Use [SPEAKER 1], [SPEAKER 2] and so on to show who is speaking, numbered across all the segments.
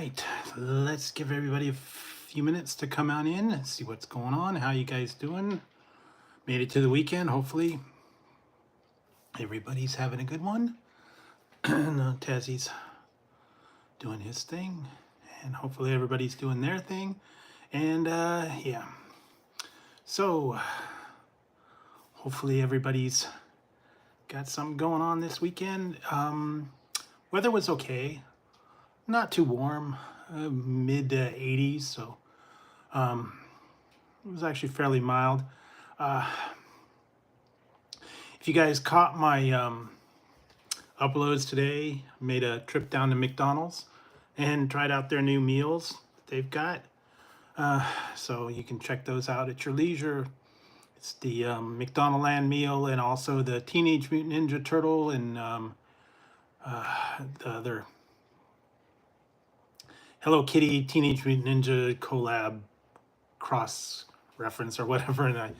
[SPEAKER 1] right, let's give everybody a few minutes to come on in and see what's going on. How you guys doing? Made it to the weekend. Hopefully everybody's having a good one. Tazzy's doing his thing, and hopefully everybody's doing their thing. And yeah, so hopefully everybody's got something going on this weekend. Weather was okay, not too warm, mid 80s, so it was actually fairly mild. If you guys caught my uploads today, made a trip down to McDonald's and tried out their new meals that they've got. So you can check those out at your leisure. It's the McDonaldland meal and also the Teenage Mutant Ninja Turtle and the other Hello Kitty Teenage Mutant Ninja collab cross reference or whatever.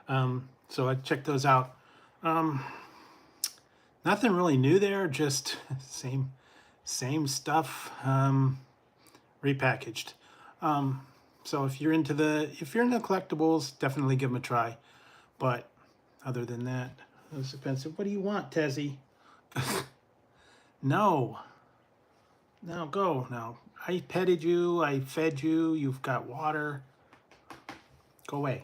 [SPEAKER 1] And so I checked those out. Nothing really new there, just same stuff, repackaged. So if you're into collectibles, definitely give them a try. But other than that, it was expensive. What do you want, Tezzy? No, go now. I petted you, I fed you, you've got water. Go away.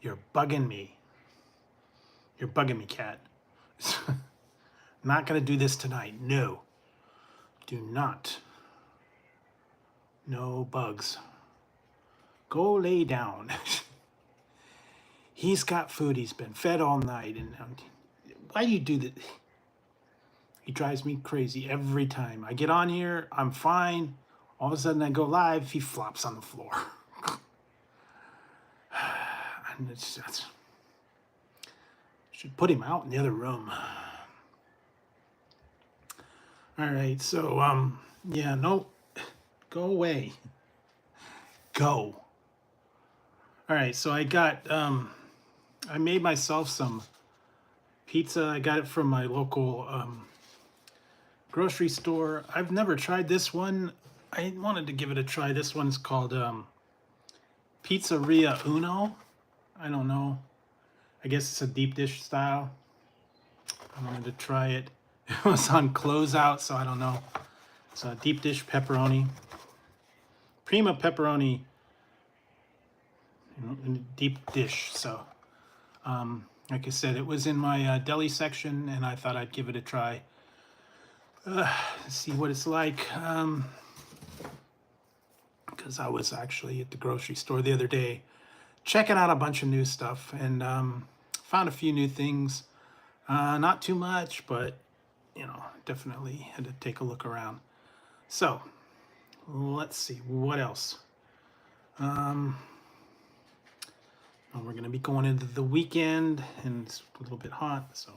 [SPEAKER 1] You're bugging me. You're bugging me, cat. Not gonna do this tonight. No. Do not. No bugs. Go lay down. He's got food. He's been fed all night. And why do you do that? He drives me crazy every time. I get on here, I'm fine. All of a sudden I go live, he flops on the floor. And should put him out in the other room. All right, so yeah, no, go away. Go. All right, so I got I made myself some pizza. I got it from my local grocery store. I've never tried this one. I wanted to give it a try. This one's called Pizzeria Uno. I don't know. I guess it's a deep dish style. I wanted to try it. It was on closeout, so I don't know. It's a deep dish pepperoni. Prima pepperoni, in a deep dish. So, like I said, it was in my deli section, and I thought I'd give it a try. See what it's like. Because I was actually at the grocery store the other day checking out a bunch of new stuff, and found a few new things. Not too much, but definitely had to take a look around. So let's see what else. We're going to be going into the weekend, and it's a little bit hot, so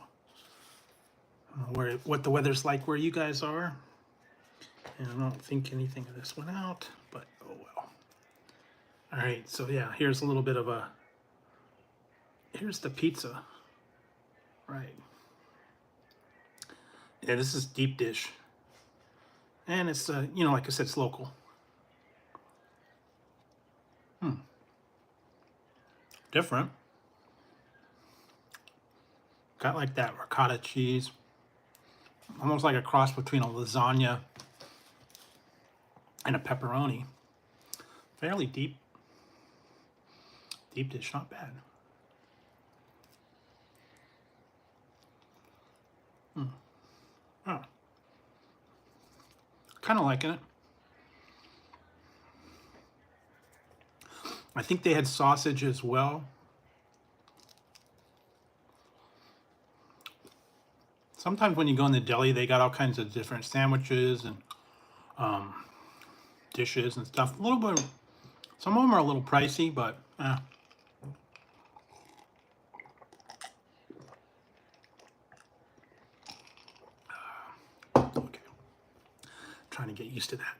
[SPEAKER 1] I don't know what the weather's like where you guys are. And I don't think anything of this went out, but oh well. All right, so yeah, here's a little bit of here's the pizza. Right. Yeah, this is deep dish. And it's, like I said, it's local. Different. Got like that ricotta cheese. Almost like a cross between a lasagna and a pepperoni. Fairly deep. Deep dish, not bad. Oh. Kind of liking it. I think they had sausage as well. Sometimes when you go in the deli, they got all kinds of different sandwiches and dishes and stuff. A little bit, some of them are a little pricey, but okay. Trying to get used to that.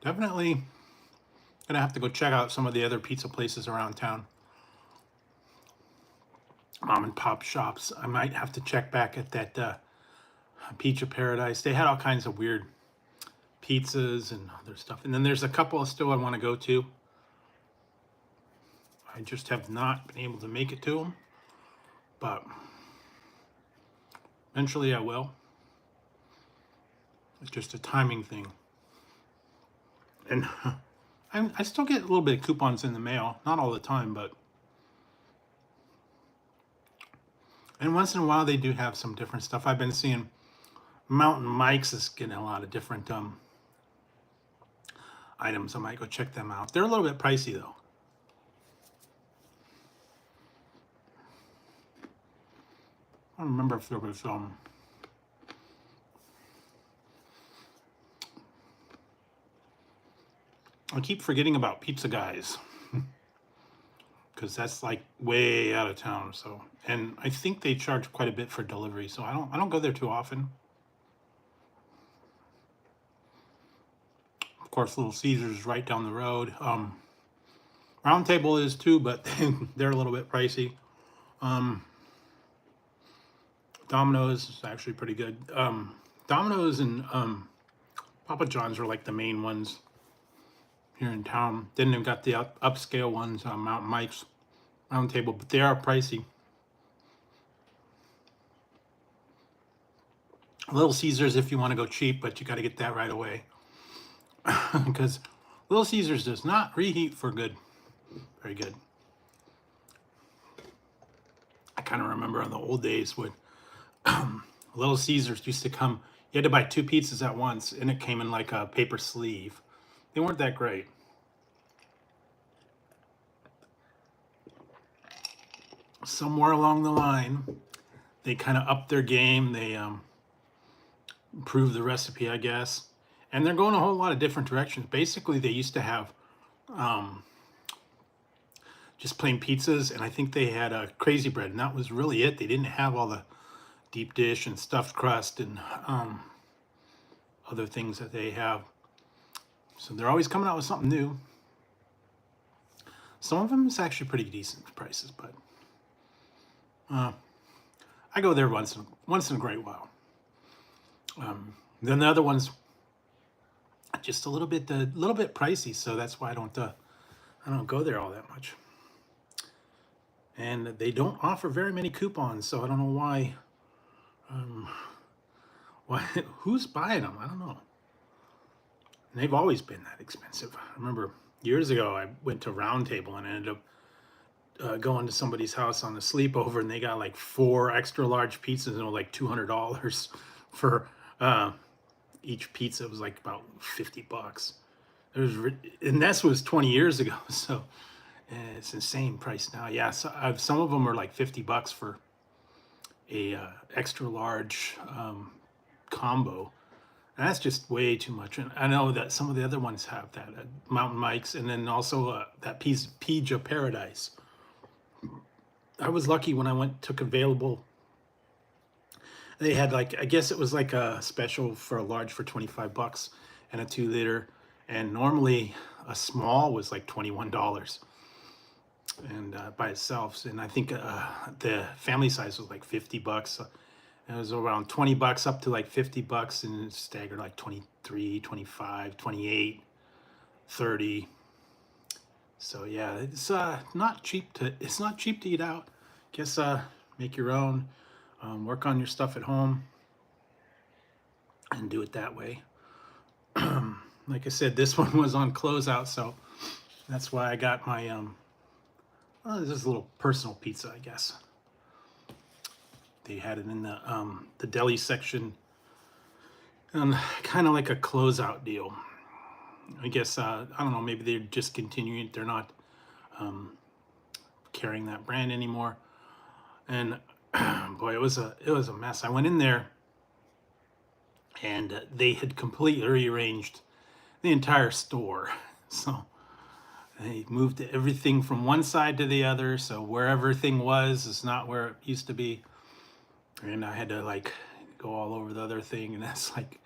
[SPEAKER 1] Definitely gonna have to go check out some of the other pizza places around town. mom and pop shops. I might have to check back at that Pizza Paradise. They had all kinds of weird pizzas and other stuff. And then there's a couple still I want to go to. I just have not been able to make it to them, but eventually I will. It's just a timing thing. And I still get a little bit of coupons in the mail, not all the time, but and once in a while they do have some different stuff. I've been seeing Mountain Mike's is getting a lot of different items. I might go check them out. They're a little bit pricey though. I don't remember if there was I keep forgetting about Pizza Guys because that's like way out of town. So, and I think they charge quite a bit for delivery. So I don't go there too often. Of course, Little Caesars is right down the road. Round Table is too, but they're a little bit pricey. Domino's is actually pretty good. Domino's and Papa John's are like the main ones here in town. Then they've got the upscale ones, Mountain Mike's, Round Table, but they are pricey. Little Caesars if you want to go cheap, but you got to get that right away. Because Little Caesars does not reheat for good. Very good. I kind of remember in the old days when Little Caesars used to come, you had to buy 2 pizzas at once, and it came in like a paper sleeve. They weren't that great. Somewhere along the line, they kind of upped their game. They improved the recipe, I guess. And they're going a whole lot of different directions. Basically, they used to have just plain pizzas, and I think they had a crazy bread, and that was really it. They didn't have all the deep dish and stuffed crust and other things that they have. So they're always coming out with something new. Some of them is actually pretty decent prices, but I go there once in a great while. Then the other ones just a little bit pricey, so that's why I don't go there all that much. And they don't offer very many coupons, so I don't know why. Who's buying them? I don't know. And they've always been that expensive. I remember years ago I went to Round Table and ended up going to somebody's house on a sleepover, and they got like 4 extra large pizzas, and it was like $200 for each pizza. It was like about $50. And that was 20 years ago, so it's insane price now. Yeah, so some of them are like $50 for a extra large combo. And that's just way too much. And I know that some of the other ones have that, Mountain Mike's, and then also that Pizza Paradise. I was lucky when I took available. They had like, I guess it was like a special for a large for $25 and a 2-liter. And normally a small was like $21 and by itself. And I think the family size was like $50. It was around $20 up to like $50, and it staggered like 23, 25, 28, 30. So yeah, it's not cheap to eat out. Guess make your own, work on your stuff at home, and do it that way. Like I said, this one was on closeout, so that's why I got my this is a little personal pizza, I guess. They had it in the deli section, and kind of like a closeout deal. I guess I don't know. Maybe they're discontinuing it. They're not carrying that brand anymore. And boy, it was a mess. I went in there, and they had completely rearranged the entire store. So they moved everything from one side to the other. So where everything was is not where it used to be. And I had to like go all over the other thing, and that's like,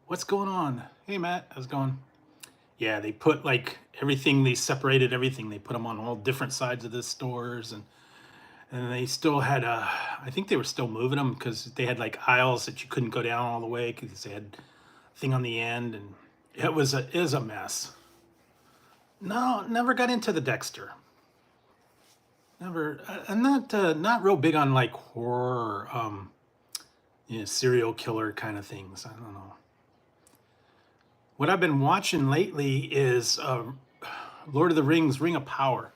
[SPEAKER 1] what's going on? Hey Matt, how's it going? Yeah, they put like everything, they separated everything. They put them on all different sides of the stores, and and they still had I think they were still moving them because they had like aisles that you couldn't go down all the way because they had a thing on the end, and it was a mess. No, never got into the Dexter. Never. I'm not real big on like horror, serial killer kind of things. I don't know. What I've been watching lately is Lord of the Rings: Ring of Power.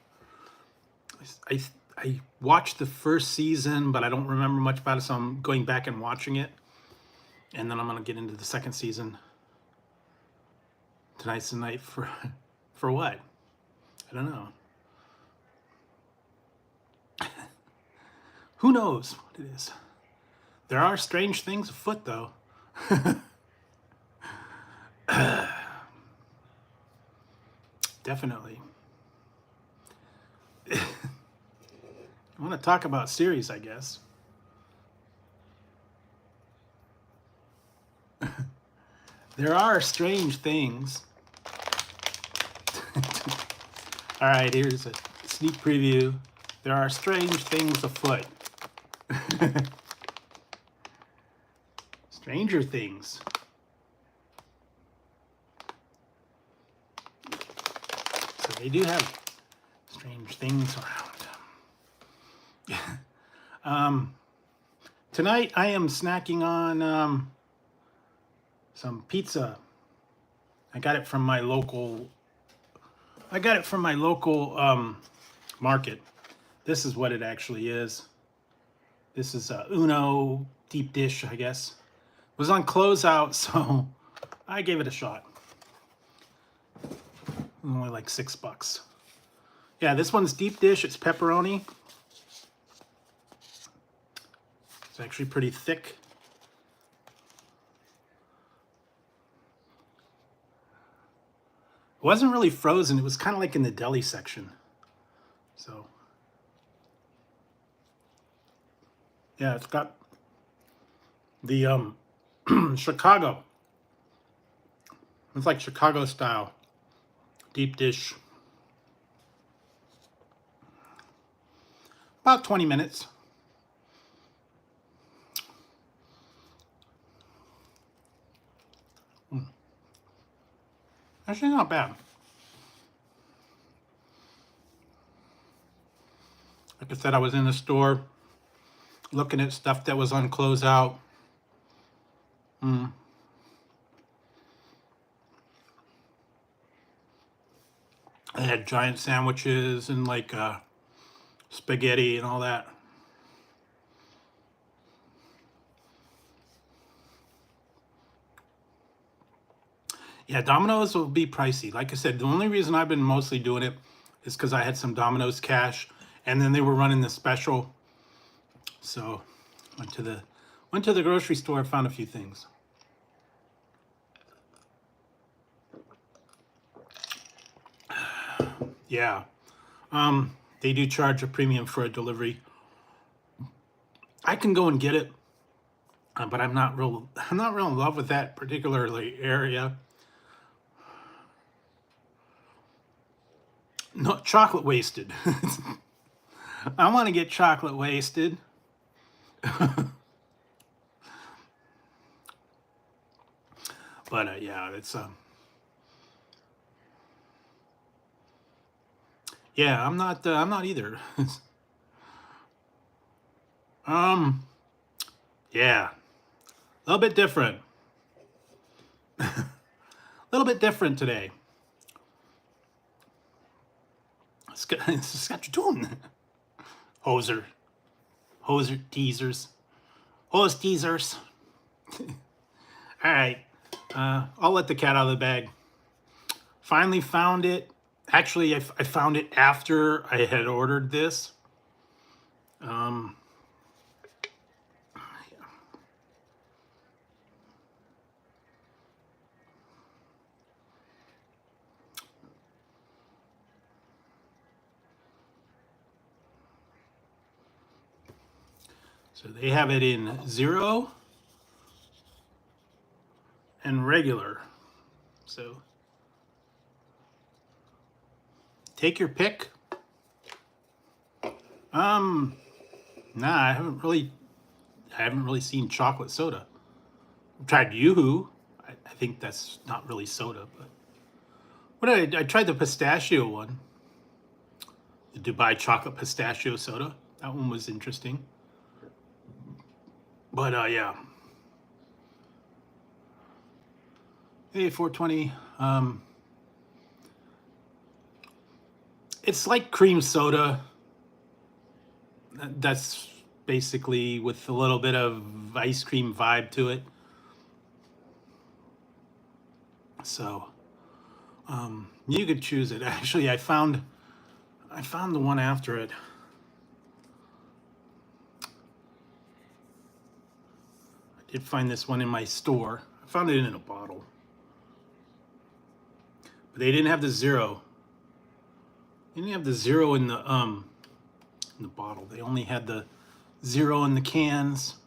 [SPEAKER 1] I watched the first season, but I don't remember much about it, so I'm going back and watching it, and then I'm gonna get into the second season. Tonight's the night for for what? I don't know. Who knows what it is? There are strange things afoot, though. Definitely. I want to talk about series, I guess. There are strange things. All right, here's a sneak preview. There are strange things afoot. Stranger Things. So they do have strange things around. Tonight I am snacking on some pizza. I got it from my local market. This is what it actually is. This is Uno deep dish, I guess. It was on closeout, so I gave it a shot. Only like $6. Yeah, this one's deep dish. It's pepperoni. It's actually pretty thick. It wasn't really frozen. It was kind of like in the deli section. So, yeah, it's got the Chicago. It's like Chicago style deep dish. About 20 minutes. Actually, not bad. Like I said, I was in the store looking at stuff that was on closeout. I had giant sandwiches and like spaghetti and all that. Yeah, Domino's will be pricey. Like I said, the only reason I've been mostly doing it is because I had some Domino's cash, and then they were running the special. So went to the grocery store, found a few things. Yeah, they do charge a premium for a delivery. I can go and get it, but I'm not real in love with that particularly area. No, chocolate wasted. I want to get chocolate wasted. But yeah, it's yeah, I'm not either. Yeah, a little bit different. A little bit different today. Saskatchewan. Hoser teasers. Hose teasers. All right. I'll let the cat out of the bag. Finally found it. Actually, I found it after I had ordered this. So they have it in 0 and regular. So take your pick. Nah, I haven't really seen chocolate soda. I've tried Yoo-Hoo. I think that's not really soda, but what I tried the pistachio one, the Dubai chocolate pistachio soda. That one was interesting. But yeah. Hey, 420. It's like cream soda. That's basically with a little bit of ice cream vibe to it. So you could choose it. Actually, I found the one after it. I did find this one in my store. I found it in a bottle. But they didn't have the zero. They didn't have the zero in the bottle. They only had the zero in the cans.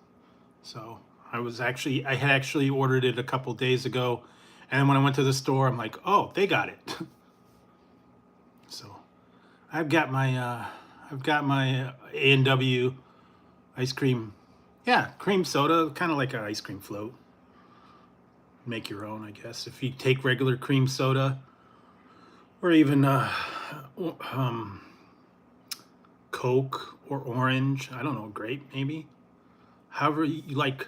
[SPEAKER 1] So I had actually ordered it a couple days ago, and then when I went to the store, I'm like, oh, they got it. So I've got my A&W ice cream, yeah, cream soda, kind of like an ice cream float. Make your own, I guess. If you take regular cream soda, or even Coke or orange, I don't know, grape maybe. However you like.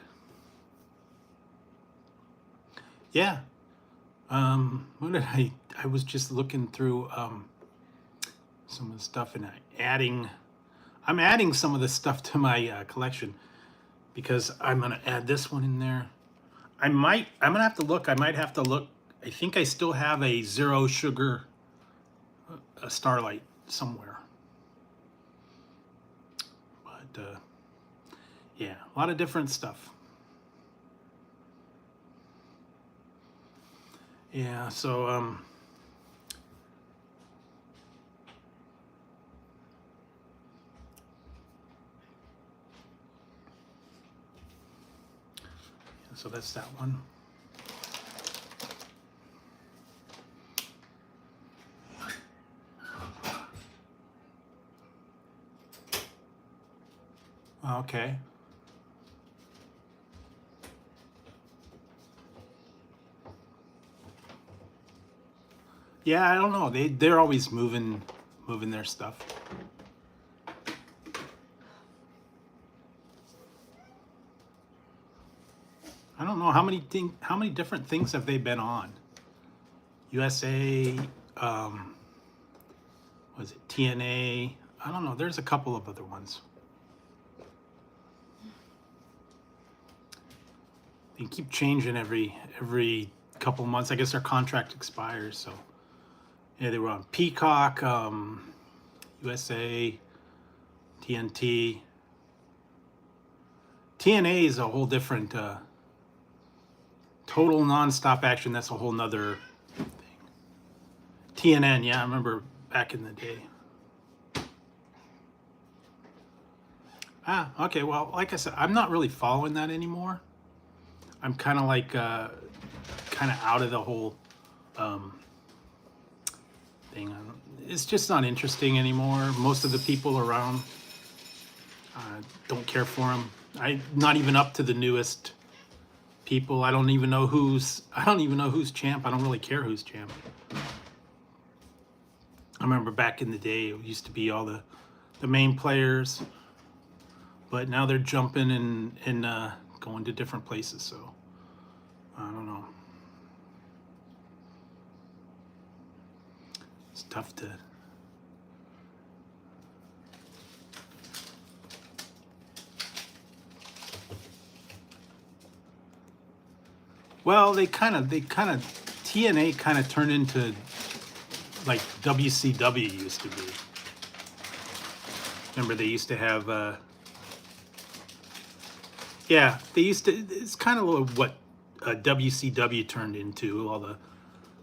[SPEAKER 1] Yeah. What did I was just looking through some of the stuff, and I'm adding some of the stuff to my collection because I'm gonna add this one in there. I'm gonna have to look. I might have to look. I think I still have a zero sugar a Starlight somewhere. But yeah, a lot of different stuff. Yeah, so so that's that one. Okay. Yeah, I don't know. They're always moving their stuff. I don't know how many different things have they been on. USA, was it TNA? I don't know. There's a couple of other ones. They keep changing every couple months. I guess their contract expires. So yeah, they were on Peacock, USA, TNT. TNA is a whole different total nonstop action. That's a whole nother thing. TNN, yeah, I remember back in the day. Ah, okay. Well, like I said, I'm not really following that anymore. I'm kind of like kind of out of the whole thing. It's just not interesting anymore. Most of the people around don't care for them. I'm not even up to the newest people. I don't even know who's champ. I don't really care who's champ. I remember back in the day, it used to be all the main players, but now they're jumping and going to different places. So I don't know. It's tough to. Well, they kind of TNA kind of turned into like WCW used to be. Remember they used to have yeah, they used to, it's kind of what WCW turned into, all the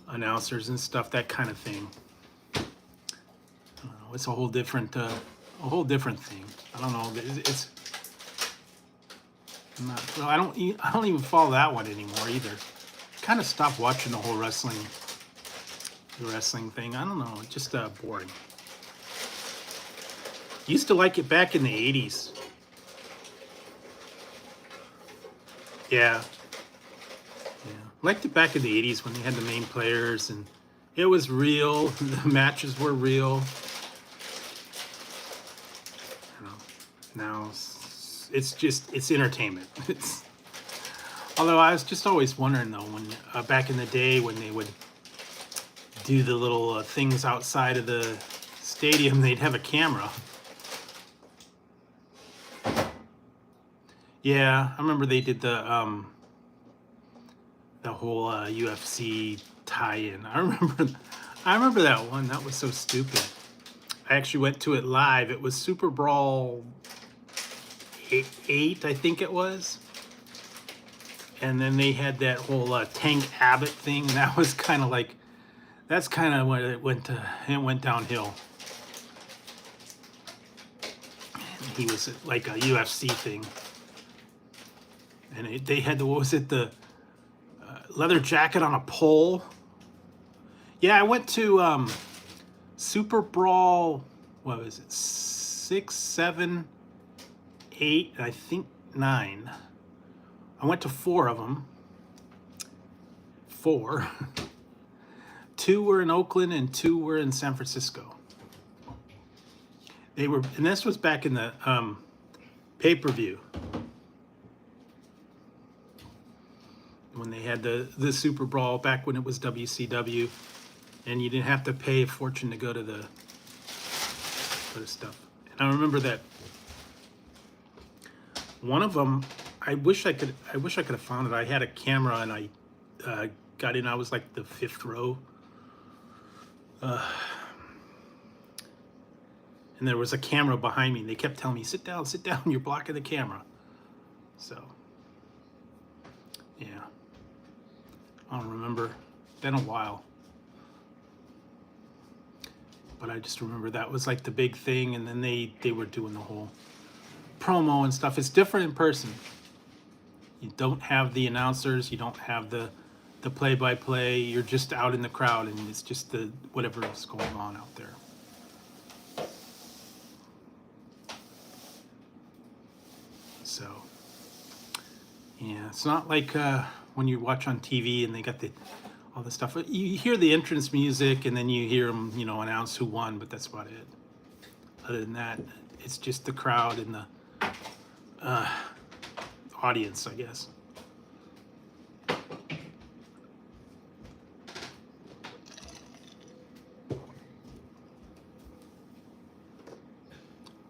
[SPEAKER 1] announcers and stuff, that kind of thing. It's a whole different thing. I don't know. It's not, well, I don't even follow that one anymore either. Kind of stopped watching the whole wrestling thing. I don't know, it's just boring. Used to like it back in the 80s. Yeah. Yeah. I liked it back in the 80s when they had the main players and it was real. The matches were real. You know, now it's entertainment. Although I was just always wondering though, when back in the day when they would do the little things outside of the stadium, they'd have a camera. Yeah, I remember they did the whole UFC tie-in. I remember that one. That was so stupid. I actually went to it live. It was Super Brawl 8, I think it was. And then they had that whole Tank Abbott thing. That was kind of like, that's kind of when it went downhill. He was like a UFC thing. And they had the, what was it, the leather jacket on a pole. Yeah, I went to Super Brawl, what was it, 6, 7, 8, I think 9. I went to 4 of them. 4. 2 were in Oakland and 2 were in San Francisco. They were, and this was back in the pay-per-view. When they had the Super Brawl, back when it was WCW, and you didn't have to pay a fortune to go to the stuff. And I remember that one of them, I wish I could have found it. I had a camera and I got in. I was like the 5th row, and there was a camera behind me. And they kept telling me, "Sit down, you're blocking the camera." So, yeah. I don't remember. Been a while. But I just remember that was like the big thing, and then they were doing the whole promo and stuff. It's different in person. You don't have the announcers, you don't have the play-by-play, you're just out in the crowd and it's just the whatever is going on out there. So yeah, it's not like when you watch on TV and they got all the stuff. You hear the entrance music and then you hear them, announce who won, but that's about it. Other than that, it's just the crowd and the audience, I guess.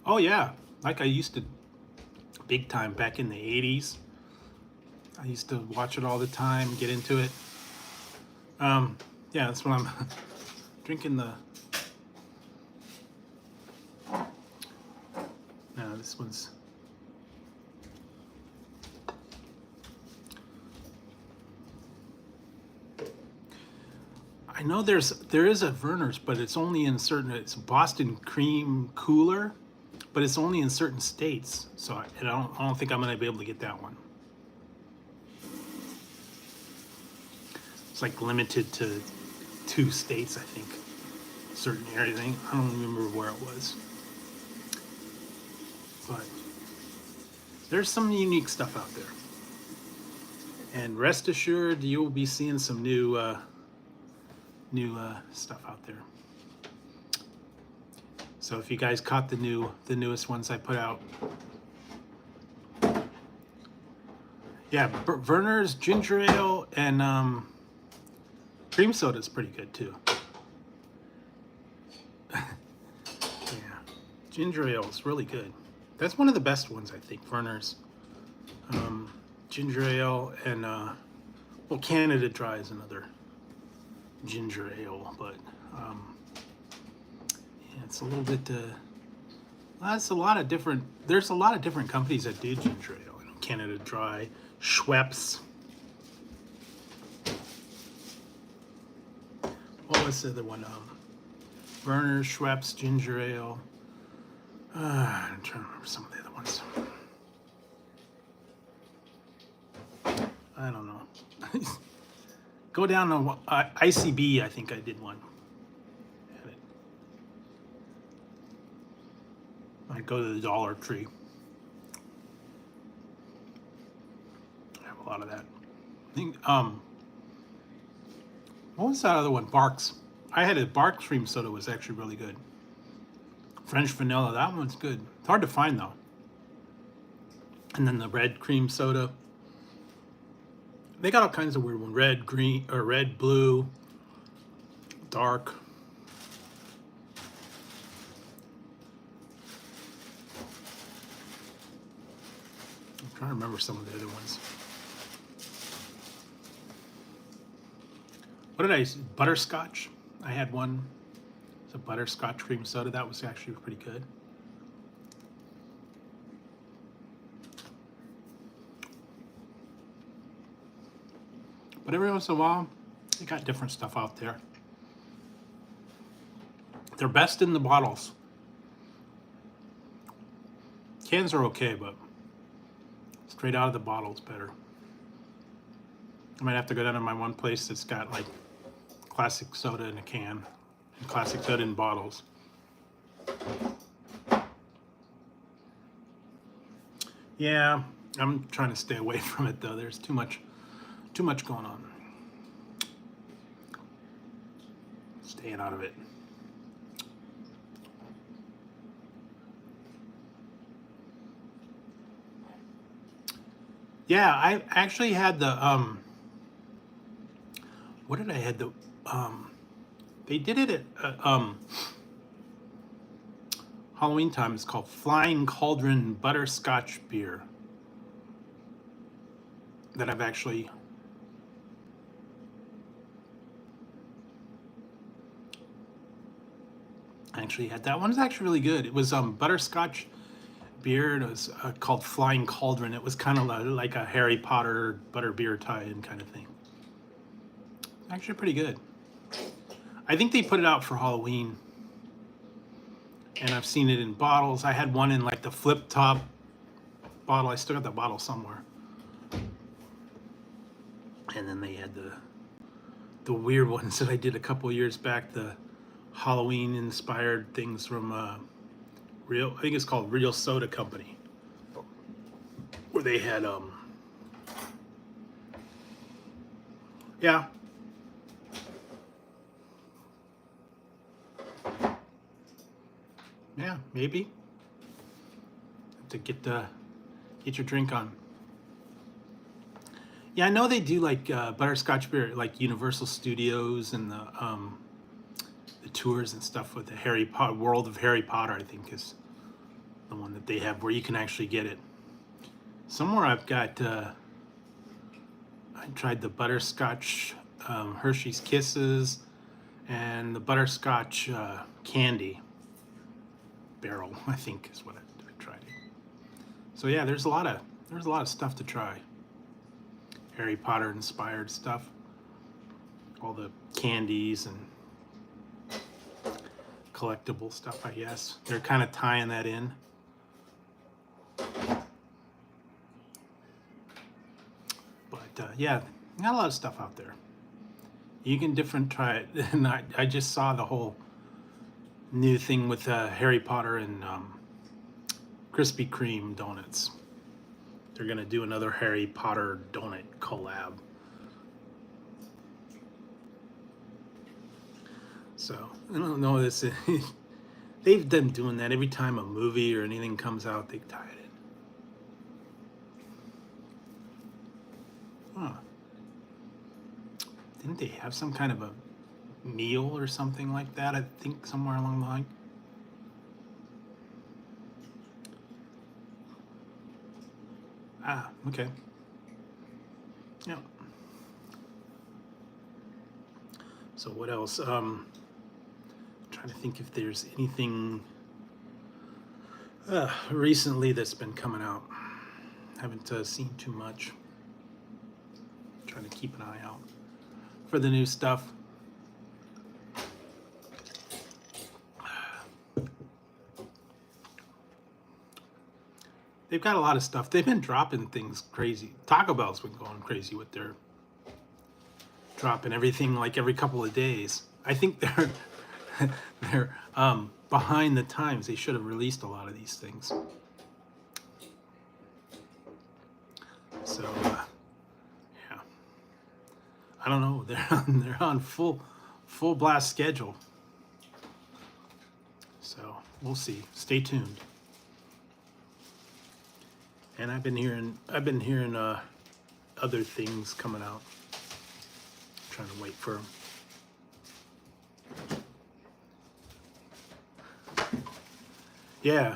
[SPEAKER 1] Oh yeah, like I used to, big time back in the 80s. I used to watch it all the time, get into it. Yeah, that's when I'm drinking the... No, this one's... I know there is a Verner's, but it's only in certain... It's Boston Cream Cooler, but it's only in certain states. So I don't think I'm going to be able to get that one. It's like limited to 2 states, I think. Certain area. I don't remember where it was. But there's some unique stuff out there. And rest assured, you will be seeing some new stuff out there. So if you guys caught the newest ones I put out. Yeah, Verner's ginger ale and cream soda is pretty good too. Yeah, ginger ale is really good. That's one of the best ones, I think, Verner's. Ginger ale and, well, Canada Dry is another ginger ale, but yeah, it's a little bit, there's a lot of different companies that do ginger ale. Canada Dry, Schweppes. What was the other one? Verner's, Schweppes, ginger ale. I'm trying to remember some of the other ones. I don't know. Go down to ICB, I think I did one. I go to the Dollar Tree. have a lot of that. I think, what was that other one? Barks. I had a Barks cream soda was actually really good. French vanilla, that one's good. It's hard to find though. And then the red cream soda. They got all kinds of weird ones. Red, green, or red, blue, dark. I'm trying to remember some of the other ones. What did I use? Butterscotch. I had one. It's a butterscotch cream soda. That was actually pretty good. But every once in a while, they got different stuff out there. They're best in the bottles. Cans are okay, but straight out of the bottle is better. I might have to go down to my one place that's got like classic soda in a can and classic soda in bottles. Yeah, I'm trying to stay away from it though. There's too much going on. Staying out of it. Yeah, I actually had the what did I had the they did it at Halloween time. It's called Flying Cauldron Butterscotch Beer. That I've actually had. That one's actually really good. It was butterscotch beer, and it was called Flying Cauldron. It was kind of like a Harry Potter butterbeer tie-in kind of thing. Actually pretty good. I think they put it out for Halloween, and I've seen it in bottles. I had one in like the flip top bottle. I still got the bottle somewhere. And then they had the weird ones that I did a couple years back, the Halloween inspired things from I think it's called Real Soda Company, where they had yeah. Yeah, maybe. To get your drink on. Yeah, I know they do like butterscotch beer, like Universal Studios and the tours and stuff with the Harry Potter World of Harry Potter. I think is the one that they have where you can actually get it. Somewhere I've got. I tried the butterscotch Hershey's Kisses and the butterscotch candy barrel. I think is what I tried it. So yeah, there's a lot of stuff to try. Harry Potter inspired stuff, all the candies and collectible stuff, I guess. They're kind of tying that in. But yeah, got a lot of stuff out there. You can try it. And I just saw the whole new thing with Harry Potter and Krispy Kreme donuts. They're gonna do another Harry Potter donut collab. So I don't know this. They've been doing that every time a movie or anything comes out. They tie it in. Huh. Didn't they have some kind of a meal or something like that? I think somewhere along the line. Ah, okay. Yeah. So what else? Trying to think if there's anything recently that's been coming out. Haven't seen too much. Trying to keep an eye out for the new stuff. They've got a lot of stuff. They've been dropping things crazy. Taco Bell's been going crazy with their dropping everything like every couple of days. I think they're behind the times. They should have released a lot of these things. So I don't know. They're on full blast schedule. So we'll see. Stay tuned. And I've been hearing other things coming out. Trying to wait for them. Yeah.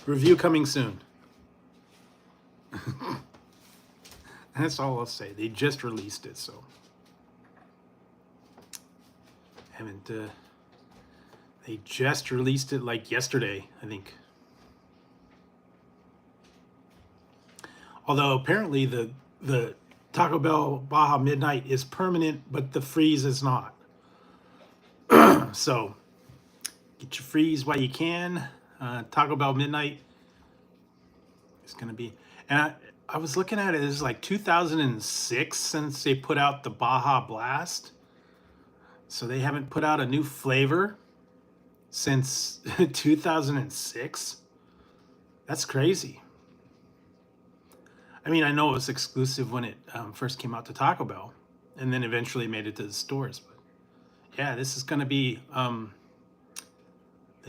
[SPEAKER 1] Review coming soon. That's all I'll say. They just released it, so haven't. They just released it like yesterday, I think. Although apparently the Taco Bell Baja Midnight is permanent, but the freeze is not. So get your freeze while you can. Taco Bell Midnight is going to be, and I was looking at it, it's like 2006 since they put out the Baja Blast. So they haven't put out a new flavor since 2006. That's crazy. I mean, I know it was exclusive when it first came out to Taco Bell, and then eventually made it to the stores. But yeah, this is going to be the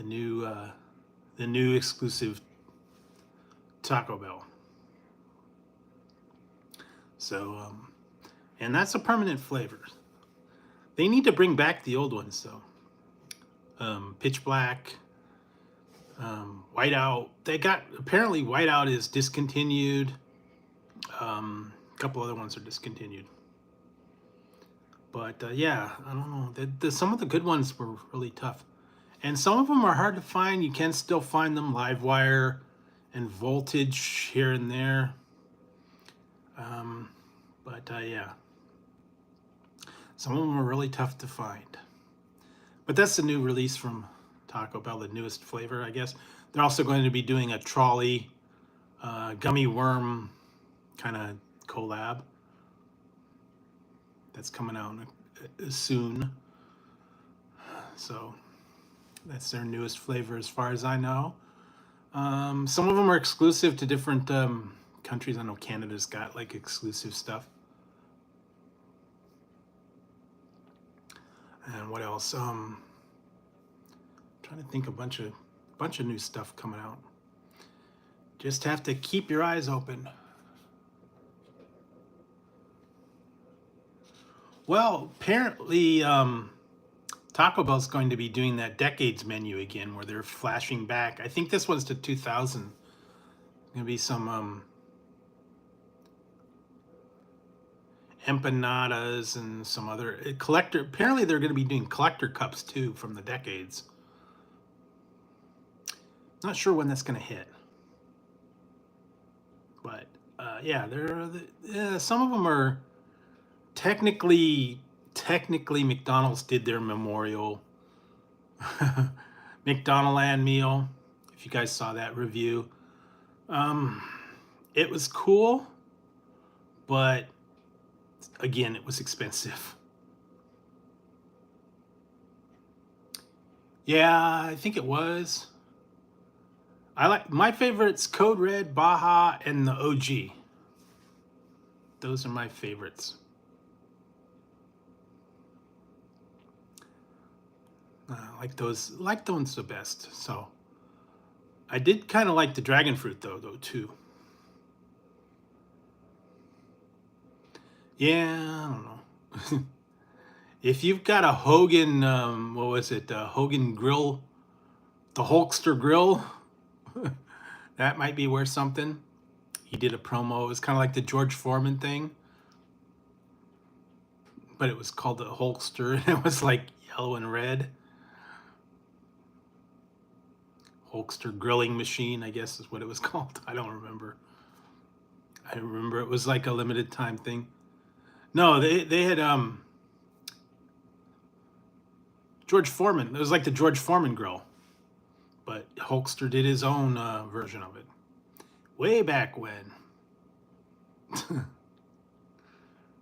[SPEAKER 1] new exclusive Taco Bell. So, and that's a permanent flavor. They need to bring back the old ones though. Pitch Black, Whiteout. They got, apparently Whiteout is discontinued. A couple other ones are discontinued. But yeah, I don't know. Some of the good ones were really tough. And some of them are hard to find. You can still find them, Livewire and Voltage here and there. But yeah, some of them are really tough to find. But that's the new release from Taco Bell, the newest flavor, I guess. They're also going to be doing a trolley gummy worm kind of collab that's coming out soon. So that's their newest flavor as far as I know. Some of them are exclusive to different countries. I know Canada's got like exclusive stuff. And what else? Trying to think a bunch of new stuff coming out. Just have to keep your eyes open. Well, apparently Taco Bell's going to be doing that decades menu again, where they're flashing back. I think this one's to 2000. There's gonna be some empanadas and some other collector. Apparently, they're gonna be doing collector cups too from the decades. Not sure when that's gonna hit, but yeah, some of them are technically McDonald's did their memorial McDonaldland meal. If you guys saw that review, it was cool, but again, it was expensive. Yeah, I think it was. I like my favorites: Code Red, Baja, and the OG. Those are my favorites. Like those the best. So I did kind of like the dragon fruit though too. Yeah, I don't know. If you've got a Hogan, what was it? Hogan grill, the Hulkster grill. That might be worth something. He did a promo. It was kind of like the George Foreman thing, but it was called the Hulkster, and it was like yellow and red. Hulkster grilling machine, I guess is what it was called. I don't remember. I remember it was like a limited time thing. No, they had George Foreman. It was like the George Foreman grill, but Hulkster did his own version of it way back when.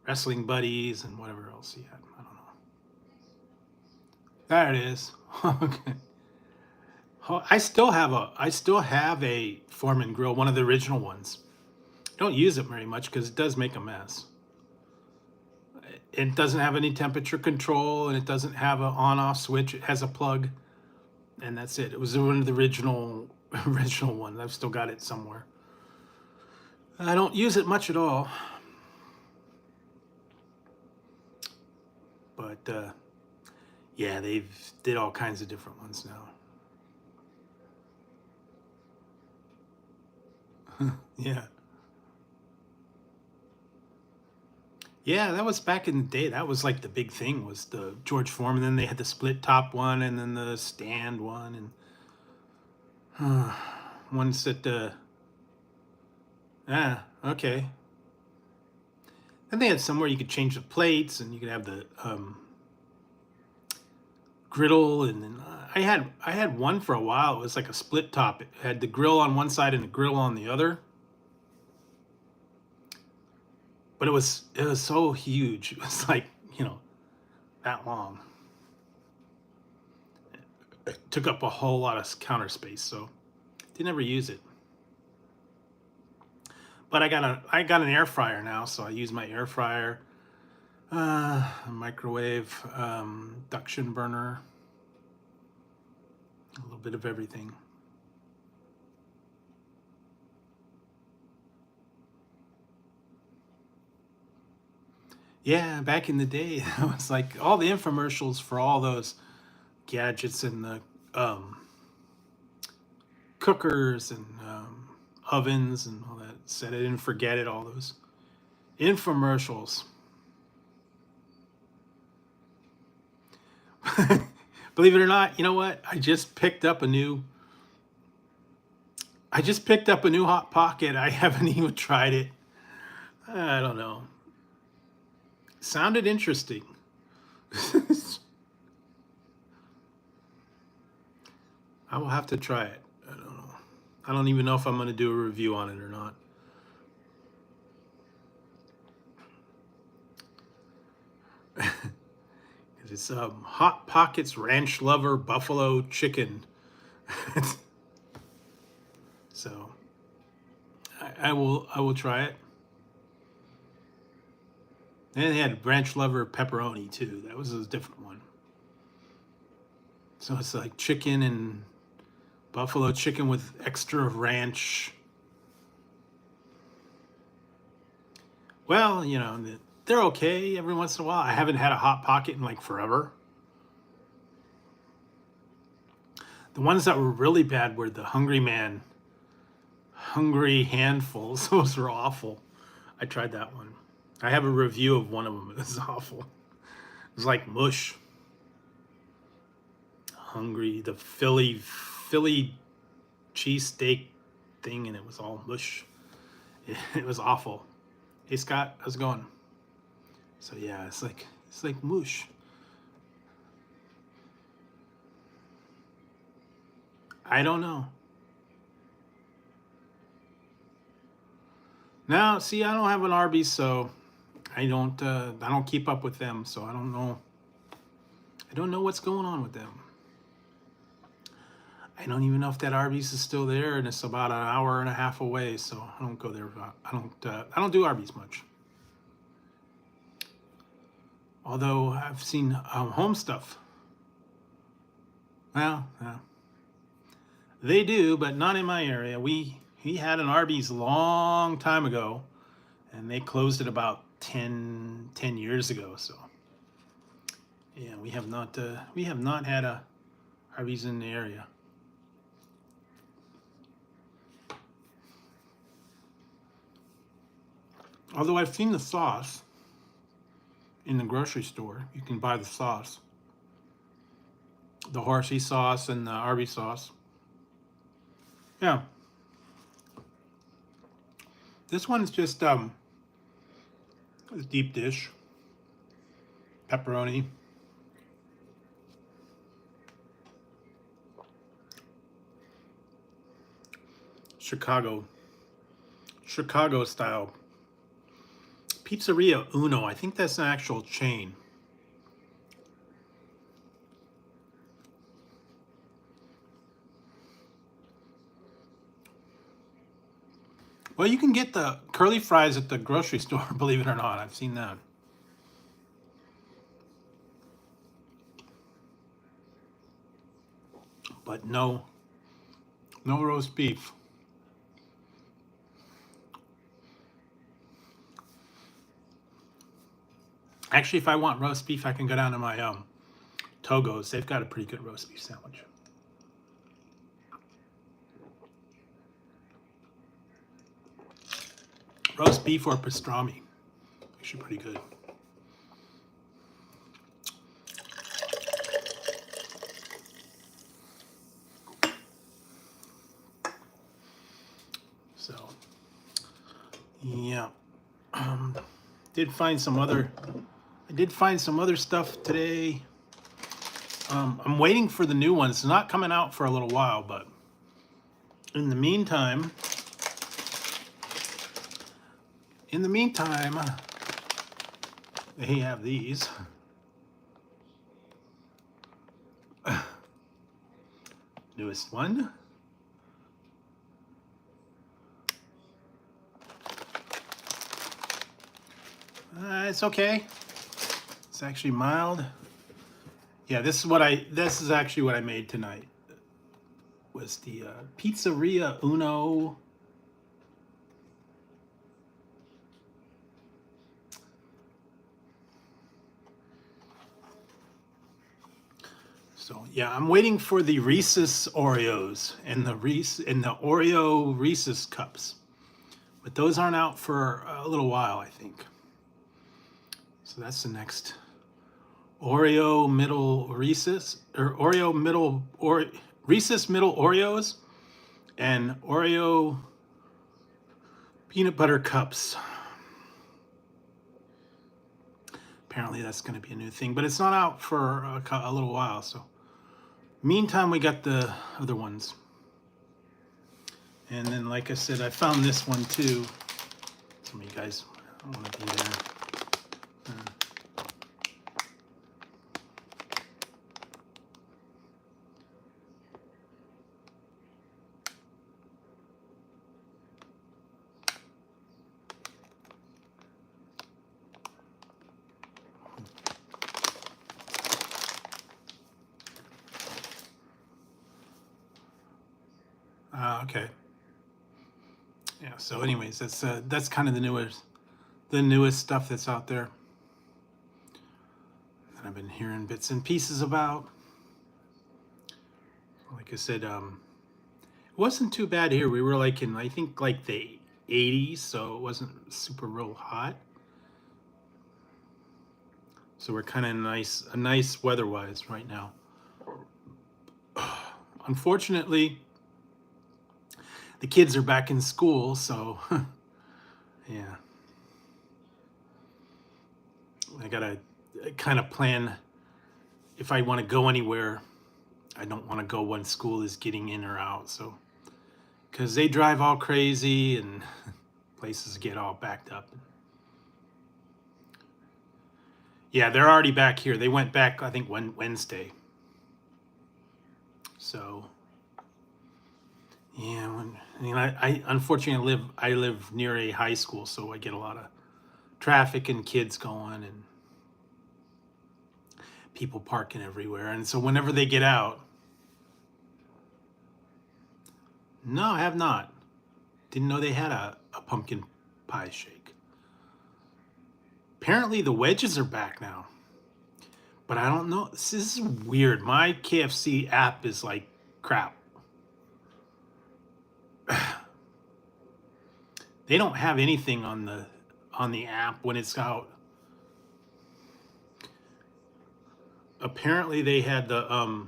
[SPEAKER 1] Wrestling buddies and whatever else he had. I don't know. There it is. Okay. I still have a Foreman grill, one of the original ones. don't use it very much because it does make a mess. It doesn't have any temperature control, and it doesn't have an on-off switch. It has a plug, and that's it. It was one of the original ones. I've still got it somewhere. I don't use it much at all, but yeah, they've did all kinds of different ones now. Yeah. Yeah, that was back in the day. That was like the big thing, was the George Foreman. Then they had the split top one, and then the stand one, and ones that okay. And they had somewhere you could change the plates, and you could have the griddle. And then I had one for a while. It was like a split top. It had the grill on one side and the grill on the other. But it was so huge. It was like, that long. It took up a whole lot of counter space, so didn't ever use it. But I got an air fryer now, so I use my air fryer, a microwave, induction burner, a little bit of everything. Yeah, back in the day, it was like all the infomercials for all those gadgets and the cookers and ovens and all that. Said I didn't forget it, all those infomercials. Believe it or not, you know what? I just picked up a new Hot Pocket. I haven't even tried it. I don't know. Sounded interesting. I will have to try it. I don't know. I don't even know if I'm going to do a review on it or not. It's Hot Pockets Ranch Lover Buffalo Chicken. So I will try it. And they had Ranch Lover Pepperoni too. That was a different one. So it's like chicken and buffalo chicken with extra ranch. Well, they're okay every once in a while. I haven't had a Hot Pocket in like forever. The ones that were really bad were the Hungry Handfuls. Those were awful. I tried that one. I have a review of one of them. It was awful. It was like mush. The Philly cheesesteak thing, and it was all mush. It was awful. Hey Scott, how's it going? So yeah, it's like mush. I don't know. Now, see, I don't have an Arby's, so I don't keep up with them, so I don't know. I don't know what's going on with them. I don't even know if that Arby's is still there, and it's about an hour and a half away, so I don't go there. I don't do Arby's much. Although I've seen home stuff. Well, they do, but not in my area. We had an Arby's long time ago, and they closed it about 10 years ago. So yeah, we have not had a Arby's in the area. Although I've seen the sauce in the grocery store. You can buy the sauce. The horsey sauce and the Arby's sauce. Yeah. This one's just a deep dish. Pepperoni. Chicago style. Pizzeria Uno. I think that's an actual chain. Well, you can get the curly fries at the grocery store, believe it or not. I've seen that. But no roast beef. Actually, if I want roast beef, I can go down to my Togo's. They've got a pretty good roast beef sandwich. Roast beef or pastrami. Actually pretty good. So, yeah. Did find some other... I did find some other stuff today. I'm waiting for the new one. It's not coming out for a little while, but in the meantime, they have these. Newest one. It's okay. It's actually mild. Yeah, this is actually what I made tonight. Was the Pizzeria Uno. So yeah, I'm waiting for the Reese's Oreos and the Oreo Reese's cups, but those aren't out for a little while, I think. So that's the next. Oreo middle Reese's, or Oreo middle, or Reese's middle Oreos, and Oreo peanut butter cups. Apparently that's going to be a new thing, but it's not out for a little while. So meantime, we got the other ones. And then, like I said, I found this one too. Some of you guys don't want to be there. Okay. Yeah. So, anyways, that's kind of the newest stuff that's out there that I've been hearing bits and pieces about. Like I said, it wasn't too bad here. We were like in, I think, like the 80s, so it wasn't super real hot. So we're kind of nice weather-wise right now. Unfortunately, the kids are back in school, so yeah. I gotta kind of plan if I want to go anywhere. I don't want to go when school is getting in or out, so because they drive all crazy and places get all backed up. Yeah, they're already back here. They went back, I think, Wednesday. So yeah, I unfortunately I live near a high school, so I get a lot of traffic and kids going and people parking everywhere. And so whenever they get out, no, I have not. Didn't know they had a pumpkin pie shake. Apparently the wedges are back now, but I don't know. This is weird. My KFC app is like crap. They don't have anything on the app when it's out. Apparently they had the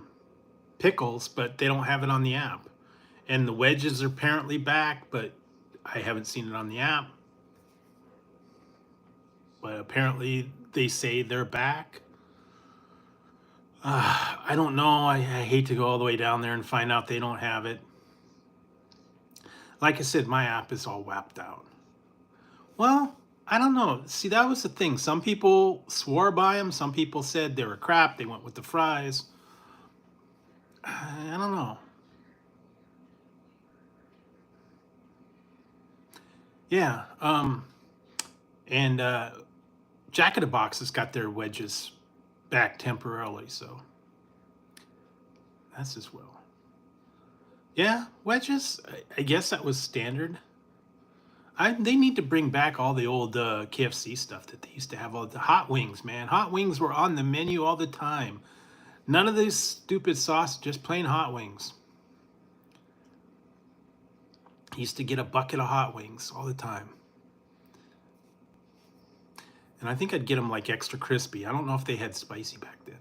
[SPEAKER 1] pickles, but they don't have it on the app. And the wedges are apparently back, but I haven't seen it on the app. But apparently they say they're back. I don't know. I hate to go all the way down there and find out they don't have it. Like I said, my app is all whapped out. Well, I don't know. See, that was the thing. Some people swore by them. Some people said they were crap. They went with the fries. I don't know. Yeah. And Jack in the Box has got their wedges back temporarily, so that's as well. Yeah, wedges. I guess that was standard. They need to bring back all the old KFC stuff that they used to have. All the hot wings, man. Hot wings were on the menu all the time. None of this stupid sauce, just plain hot wings. Used to get a bucket of hot wings all the time. And I think I'd get them like extra crispy. I don't know if they had spicy back then.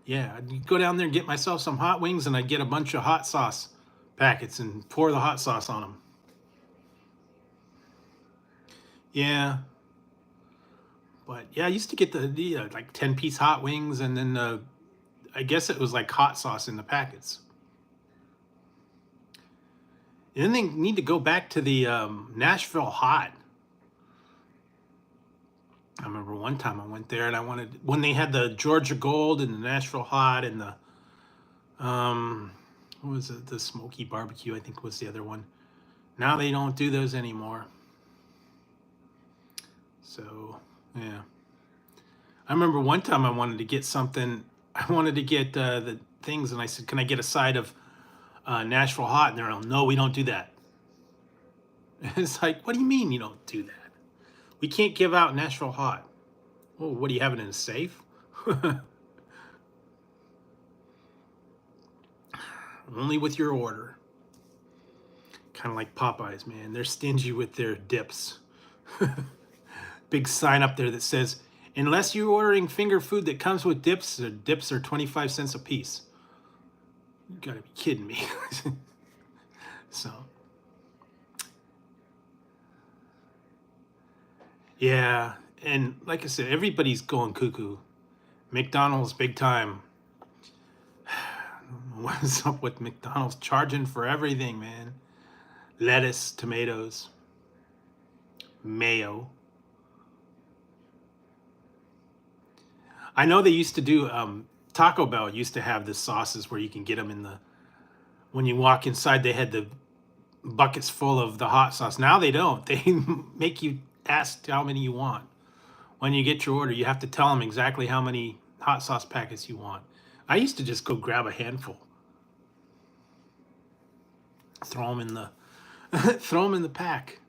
[SPEAKER 1] Yeah, I'd go down there and get myself some hot wings, and I'd get a bunch of hot sauce packets and pour the hot sauce on them. Yeah. But yeah, I used to get the like 10-piece hot wings, and then I guess it was like hot sauce in the packets. And then they need to go back to the Nashville Hot. I remember one time I went there and I wanted, when they had the Georgia Gold and the Nashville Hot and the what was it, the Smoky Barbecue, I think was the other one. Now they don't do those anymore. So yeah, I remember one time I wanted to get something. I wanted to get the things, and I said, "Can I get a side of Nashville Hot?" And they're like, "No, we don't do that." It's like, what do you mean you don't do that? We can't give out Nashville Hot. Oh, what do you have it in a safe? Only with your order. Kind of like Popeyes, man. They're stingy with their dips. Big sign up there that says, unless you're ordering finger food that comes with dips, the dips are 25 cents a piece. You gotta be kidding me. So, yeah. And like I said, everybody's going cuckoo. McDonald's big time. What's up with McDonald's charging for everything, man? Lettuce, tomatoes, mayo. I know they used to do Taco Bell used to have the sauces where you can get them in the, when you walk inside, they had the buckets full of the hot sauce. Now they don't. They make you ask how many you want. When you get your order, you have to tell them exactly how many hot sauce packets you want. I used to just go grab a handful, throw them in the throw them in the pack.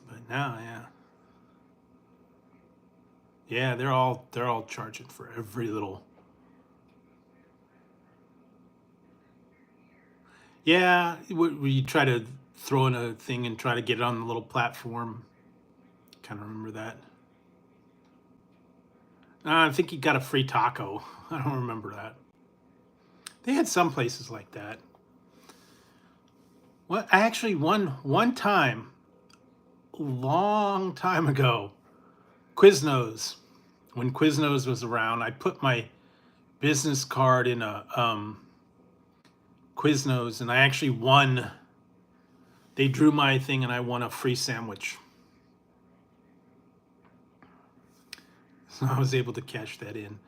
[SPEAKER 1] But now, yeah, they're all charging for every little. Yeah, you try to throw in a thing and try to get it on the little platform. Kind of remember that. I think you got a free taco. I don't remember that. They had some places like that. What I actually one time, long time ago, Quiznos. When Quiznos was around, I put my business card in a Quiznos, and I actually won. They drew my thing, and I won a free sandwich. So I was able to cash that in.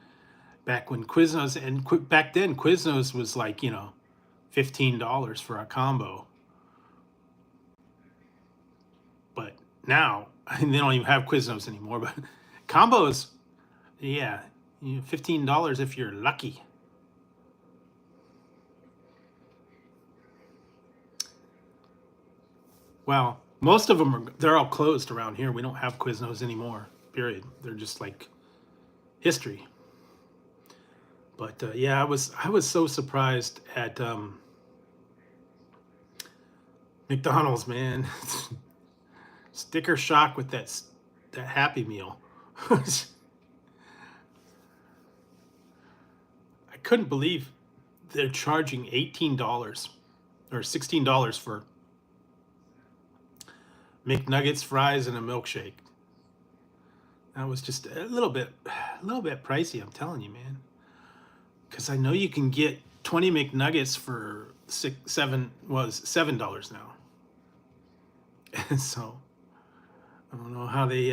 [SPEAKER 1] Back when Quiznos, and back then Quiznos was like, $15 for a combo. But now, they don't even have Quiznos anymore. But combos, yeah, $15 if you're lucky. Well, most of them they're all closed around here. We don't have Quiznos anymore. Period. They're just like history. But yeah, I was so surprised at McDonald's, man. Sticker shock with that Happy Meal. I couldn't believe they're charging $18 or $16 for McNuggets, fries, and a milkshake. That was just a little bit pricey. I'm telling you, man. Because I know you can get 20 McNuggets for $7 now. And so I don't know how they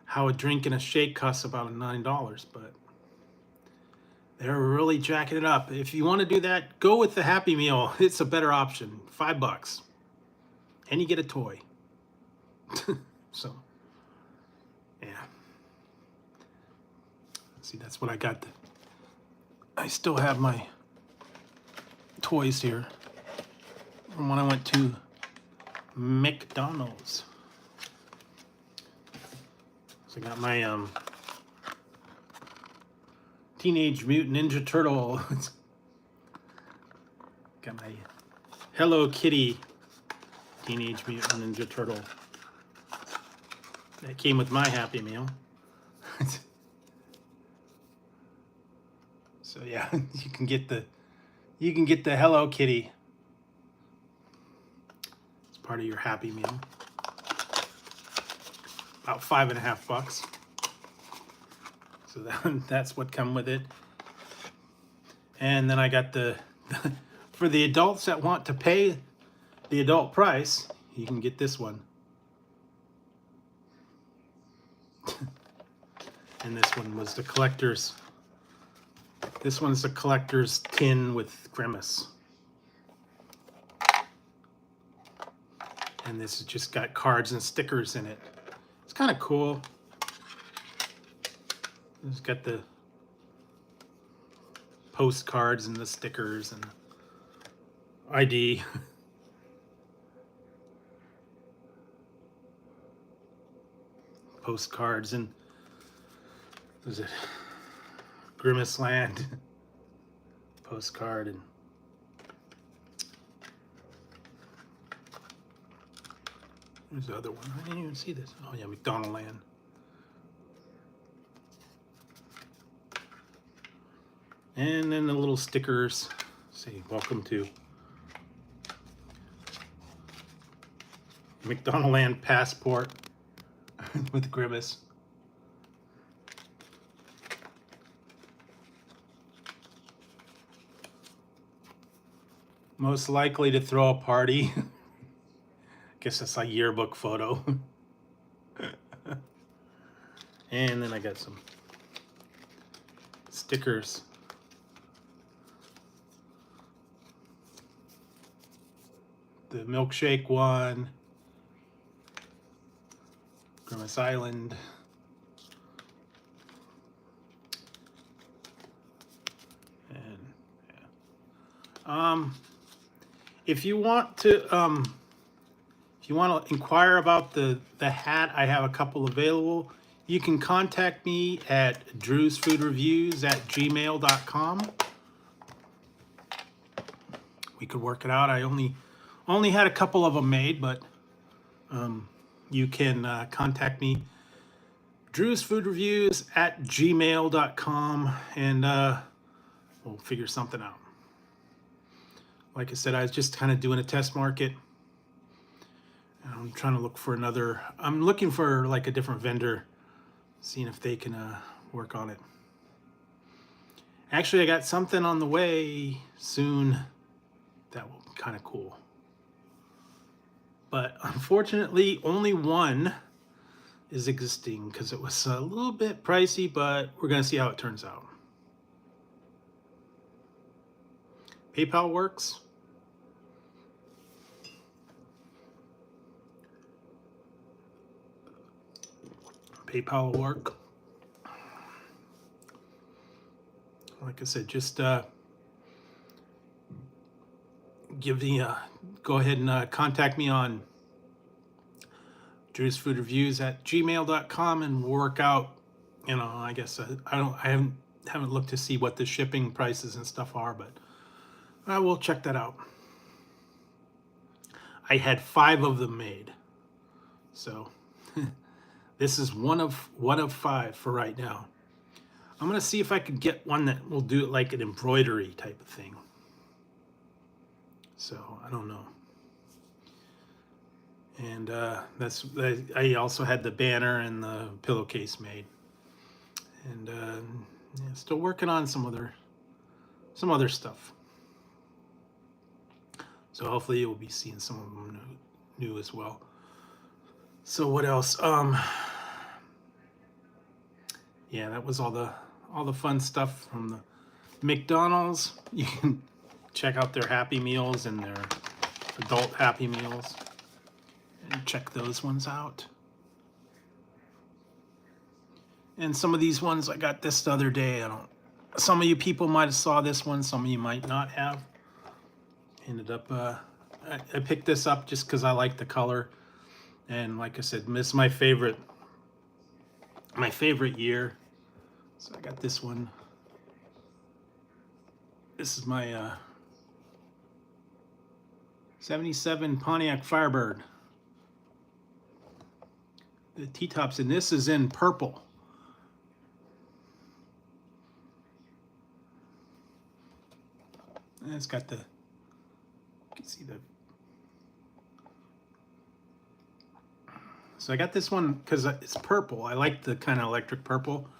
[SPEAKER 1] how a drink and a shake costs about $9, but They're really jacking it up. If you want to do that, go with the Happy Meal. It's a better option. $5. And you get a toy. So, yeah. See, that's what I got. I still have my toys here from when I went to McDonald's. So I got my Teenage Mutant Ninja Turtle. Got my Hello Kitty Teenage Mutant Ninja Turtle. That came with my Happy Meal. So yeah, you can get the Hello Kitty. It's part of your Happy Meal. About $5.50. So that's what come with it. And then I got the for the adults that want to pay the adult price, you can get this one. And this one was the collector's. This one's the collector's tin with Grimace. And this has just got cards and stickers in it. It's kind of cool. It's got the postcards and the stickers and ID. Postcards and what is it? Grimace Land postcard and there's the other one. I didn't even see this. Oh yeah, McDonald Land. And then the little stickers say welcome to McDonald Land passport with Grimace. Most likely to throw a party. Guess that's a yearbook photo. And then I got some stickers. The milkshake one. Grimace Island. And yeah. If you want to inquire about the hat, I have a couple available. You can contact me at Drewsfoodreviews@gmail.com. We could work it out. I only had a couple of them made, but you can contact me Drewsfoodreviews@gmail.com, and we'll figure something out. Like I said, I was just kind of doing a test market. I'm trying to look for another. I'm looking for like a different vendor, seeing if they can work on it. Actually, I got something on the way soon that will be kind of cool. But unfortunately, only one is existing because it was a little bit pricey, but we're going to see how it turns out. PayPal works. PayPal will work. Like I said, just go ahead and contact me on Drewsfoodreviews@gmail.com and work out. I guess I haven't looked to see what the shipping prices and stuff are, but I will check that out. I had 5 of them made, so this is one of 5 for right now. I'm gonna see if I could get one that will do it like an embroidery type of thing. So I don't know. And I also had the banner and the pillowcase made, and yeah, still working on some other stuff. So hopefully you'll be seeing some of them new as well. So what else? Yeah, that was all the fun stuff from McDonald's, you can check out their Happy Meals and their adult Happy Meals and check those ones out. And some of these ones, I got this the other day. Some of you people might have saw this one, some of you might not have. Ended up, I picked this up just because I like the color. And like I said, this is my favorite year. So I got this one. This is my 77 Pontiac Firebird. The T-tops, and this is in purple. And it's got the, you can see the, so I got this one because it's purple. I like the kind of electric purple.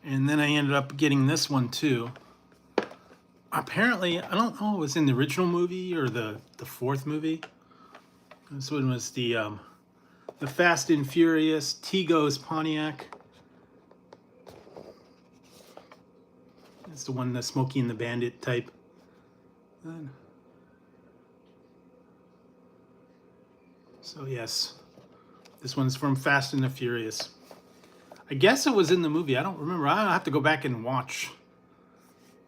[SPEAKER 1] And then I ended up getting this one too. Apparently, I don't know if it was in the original movie or the fourth movie. This one was the Fast and Furious Tigos Pontiac. It's the one, the Smokey and the Bandit type. So yes, this one's from Fast and the Furious. I guess it was in the movie. I don't remember. I'll have to go back and watch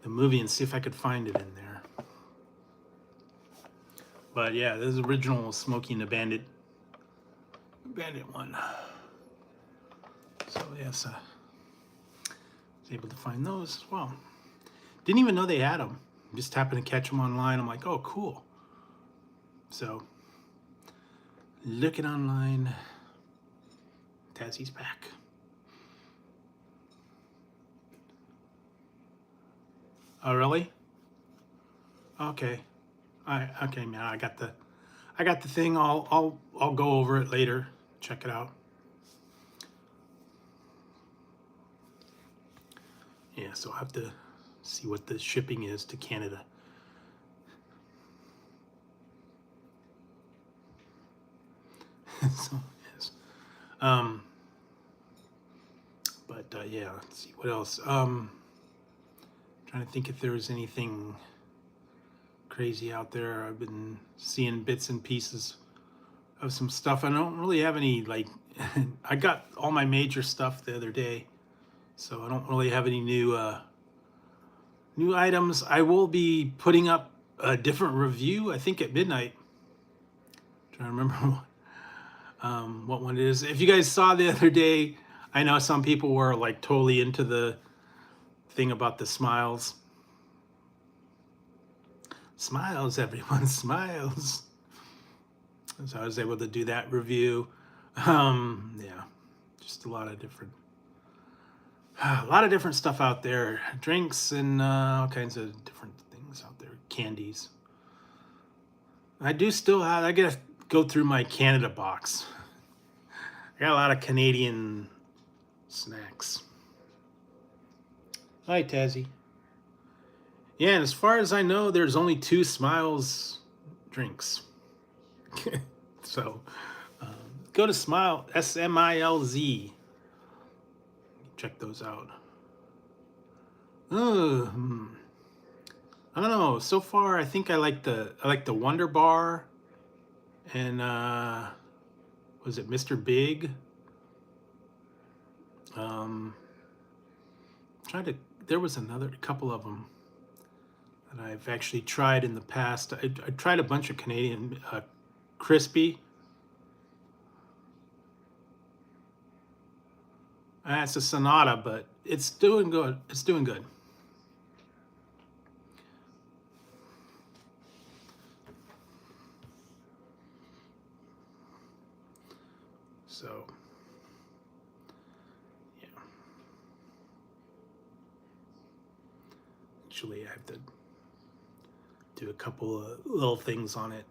[SPEAKER 1] the movie and see if I could find it in there. But yeah, this is original Smokey and the Bandit one. So yes, I was able to find those as well. Didn't even know they had them. Just happened to catch them online. I'm like, oh, cool. So looking online, Tassie's back. Oh, really? Okay. Okay, man. I got the thing. I'll go over it later. Check it out. Yeah, so I'll have to see what the shipping is to Canada. So yes. But yeah, let's see what else. Trying to think if there was anything crazy out there. I've been seeing bits and pieces of some stuff. I don't really have any, like, I got all my major stuff the other day, so I don't really have any new items. I will be putting up a different review, I think at midnight. I'm trying to remember what one it is. If you guys saw the other day, I know some people were like totally into the thing about the smiles. Smiles, everyone, smiles. So I was able to do that review. Yeah, just a lot of different stuff out there. Drinks and all kinds of different things out there. Candies. I do still have, I gotta go through my Canada box. I got a lot of Canadian snacks. Hi, Tazzy. Yeah, and as far as I know, there's only 2 Smiles drinks. So, go to Smile, SMILZ. Check those out. I don't know. So far, I think I like the Wonder Bar, and was it Mr. Big? There was a couple of them that I've actually tried in the past. I tried a bunch of Canadian crispy. It's a Sonata, but it's doing good. It's doing good. So, yeah. Actually, I have to do a couple of little things on it.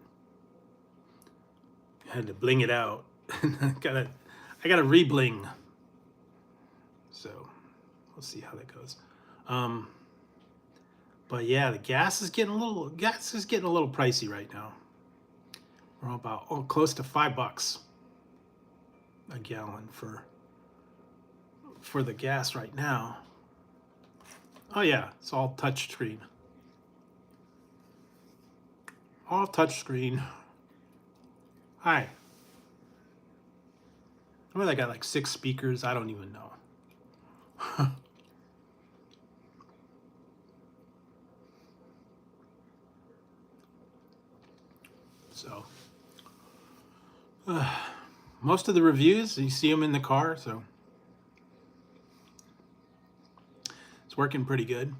[SPEAKER 1] I had to bling it out. I gotta re-bling. So we'll see how that goes. But yeah, the gas is getting a little pricey right now. We're about close to $5 a gallon for the gas right now. Oh yeah, it's all touch screen. All touch screen. Hi. Well, I got like 6 speakers. I don't even know. So, most of the reviews, you see them in the car, so it's working pretty good.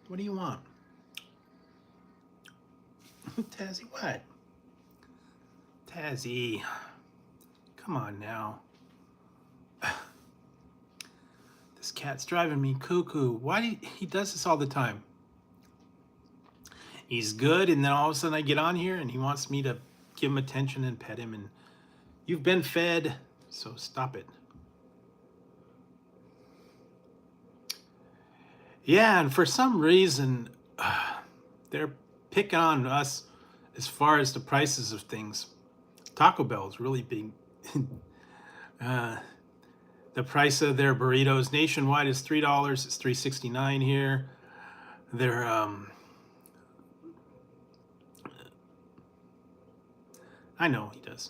[SPEAKER 1] What do you want? Tazzy, what? Tazzy, come on now. This cat's driving me cuckoo. Why do he does this all the time? He's good, and then all of a sudden I get on here and he wants me to give him attention and pet him, and you've been fed, so stop it. Yeah, and for some reason, they're picking on us as far as the prices of things. Taco Bell is really big. The price of their burritos nationwide is $3. It's $3.69 here. They're I know he does.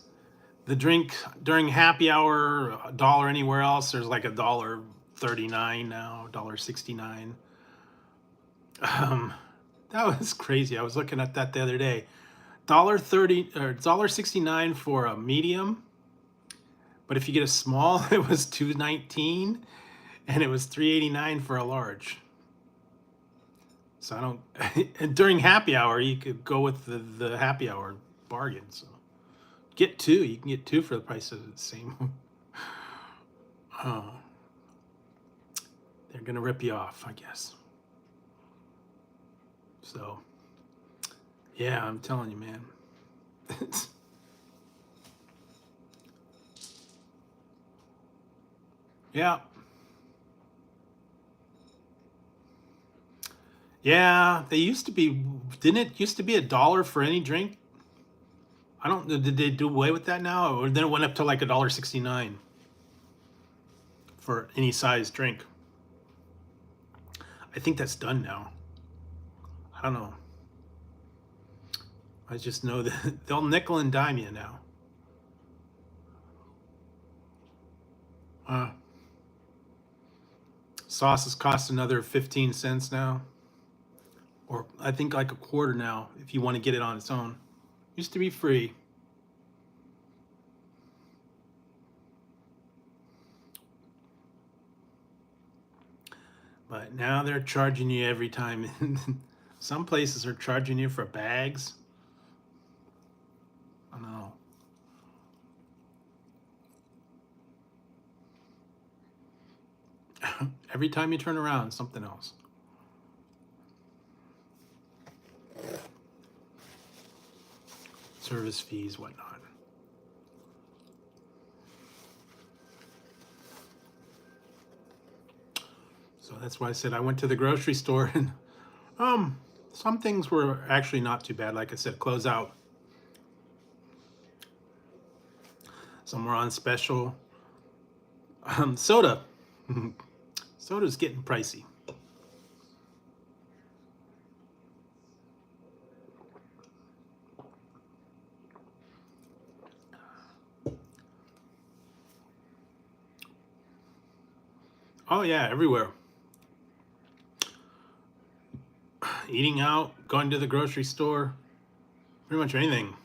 [SPEAKER 1] The drink during happy hour, $1 anywhere else, there's like $1.39 now, $1.69. That was crazy. I was looking at that the other day. $1.30 or $1.69 for a medium, but if you get a small, it was $2.19, and it was $3.89 for a large. So I don't. And during happy hour, you could go with the happy hour bargain. So get 2. You can get 2 for the price of the same. They're gonna rip you off, I guess. So, yeah, I'm telling you, man. Yeah. Yeah, they used to be, didn't it used to be $1 for any drink? I don't, did they do away with that now? Or then it went up to like $1.69 for any size drink. I think that's done now. I don't know. I just know that they'll nickel and dime you now. Sauces cost another 15 cents now. Or I think like a quarter now if you want to get it on its own. Used to be free. But now they're charging you every time. Some places are charging you for bags. I don't know. Every time you turn around, something else. Service fees, whatnot. So that's why I said I went to the grocery store, and some things were actually not too bad. Like I said, close out. Some were on special. Soda. Soda's getting pricey. Oh yeah, everywhere. Eating out, going to the grocery store, pretty much anything.